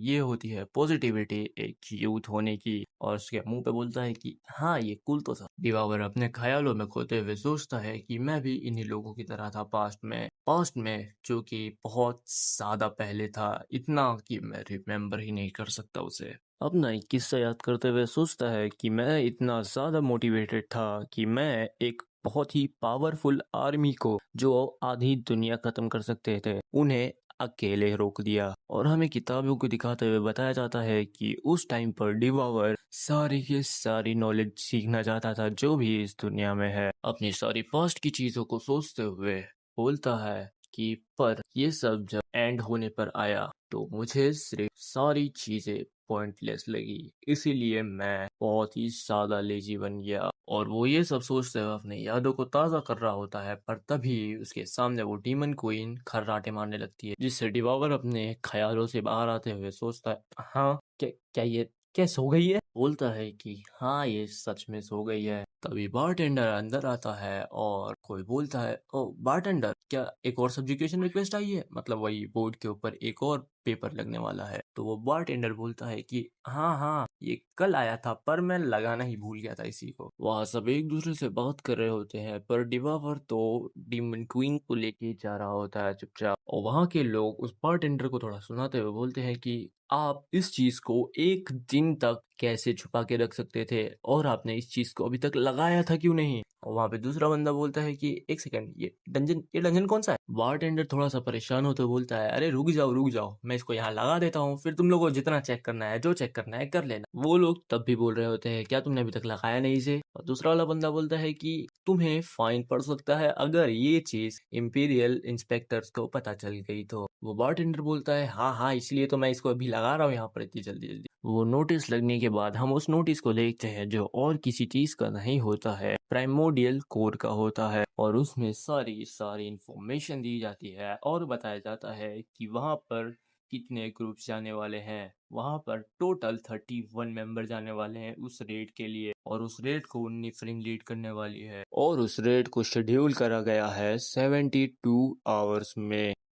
ये होती है पॉजिटिविटी एक यूथ होने की, और उसके मुंह पे बोलता है कि हाँ ये कूल तो था। डिवावर अपने ख्यालों में खोते हुए सोचता है कि मैं भी इन्हीं लोगों की तरह था पास्ट में जो कि बहुत ज्यादा पहले था, इतना कि मैं रिमेम्बर ही नहीं कर सकता उसे। अपना एक किस्सा याद करते हुए सोचता है कि मैं इतना ज्यादा मोटिवेटेड था कि मैं एक बहुत ही पावरफुल आर्मी को जो आधी दुनिया खत्म कर सकते थे उन्हें अकेले रोक दिया। और हमें किताबों को दिखाते हुए बताया जाता है कि उस टाइम पर डिवावर सारी की सारी नॉलेज सीखना चाहता था जो भी इस दुनिया में है। अपनी सारी पास्ट की चीजों को सोचते हुए बोलता है कि पर ये सब जब एंड होने पर आया तो मुझे सिर्फ सारी चीजें पॉइंटलेस लगी, इसीलिए मैं बहुत ही ज्यादा लेजी बन गया। और वो ये सब सोचते हुए अपने यादों को ताज़ा कर रहा होता है, पर तभी उसके सामने वो डीमन क्वीन खर्राटे मारने लगती है, जिससे डिवावर अपने ख्यालों से बाहर आते हुए सोचता है, हाँ क्या क्या ये क्या सो गई है? बोलता है कि हाँ ये सच में सो गई है। तभी बारटेंडर अंदर आता है और कोई बोलता है, ओ बारटेंडर, क्या एक और सब्जुकेशन रिक्वेस्ट आई है? मतलब वही बोर्ड के ऊपर एक और पेपर लगने वाला है। तो वो बारटेंडर बोलता है कि हाँ हाँ, ये कल आया था पर मैं लगाना ही भूल गया था इसी को। वहाँ सब एक दूसरे से बात कर रहे होते हैं पर डिवावर तो डीमन क्वीन को लेके जा रहा होता है चुपचाप, और वहाँ के लोग उस बारटेंडर को थोड़ा सुनाते हुए बोलते हैं कि आप इस चीज को एक दिन तक कैसे छुपा के रख सकते थे, और आपने इस चीज को अभी तक लगाया था क्यों नहीं? और वहां पे दूसरा बंदा बोलता है कि एक सेकंड, ये डंजन कौन सा है? बारटेंडर थोड़ा सा परेशान होते हुए बोलता है, अरे रुक जाओ, मैं इसको यहाँ लगा देता हूँ, फिर तुम लोगों को जितना चेक करना है, जो चेक करना है कर लेना। वो लोग तब भी बोल रहे होते हैं, क्या तुमने अभी तक लगाया नहीं इसे? और दूसरा वाला बंदा बोलता है कि तुम्हें फाइन पड़ सकता है अगर ये चीज इंपीरियल इंस्पेक्टर्स को पता चल गई तो। वो बारटेंडर बोलता है, हाँ हाँ, इसलिए तो मैं इसको अभी लगा रहा हूँ यहाँ पर इतनी जल्दी जल्दी। वो नोटिस लगने के बाद हम उस नोटिस को देखते हैं जो और किसी चीज का नहीं होता है, प्राइमोडियल कोर का होता है, और उसमें सारी इंफॉर्मेशन दी जाती है और बताया जाता है कि वहां पर कितने ग्रुप्स जाने वाले हैं। वहां पर टोटल 31 मेंबर जाने वाले हैं उस रेड के लिए, और उस रेड को निफरिन लीड करने वाली है, और उस रेड को शेड्यूल करा गया है 72 आवर्स में।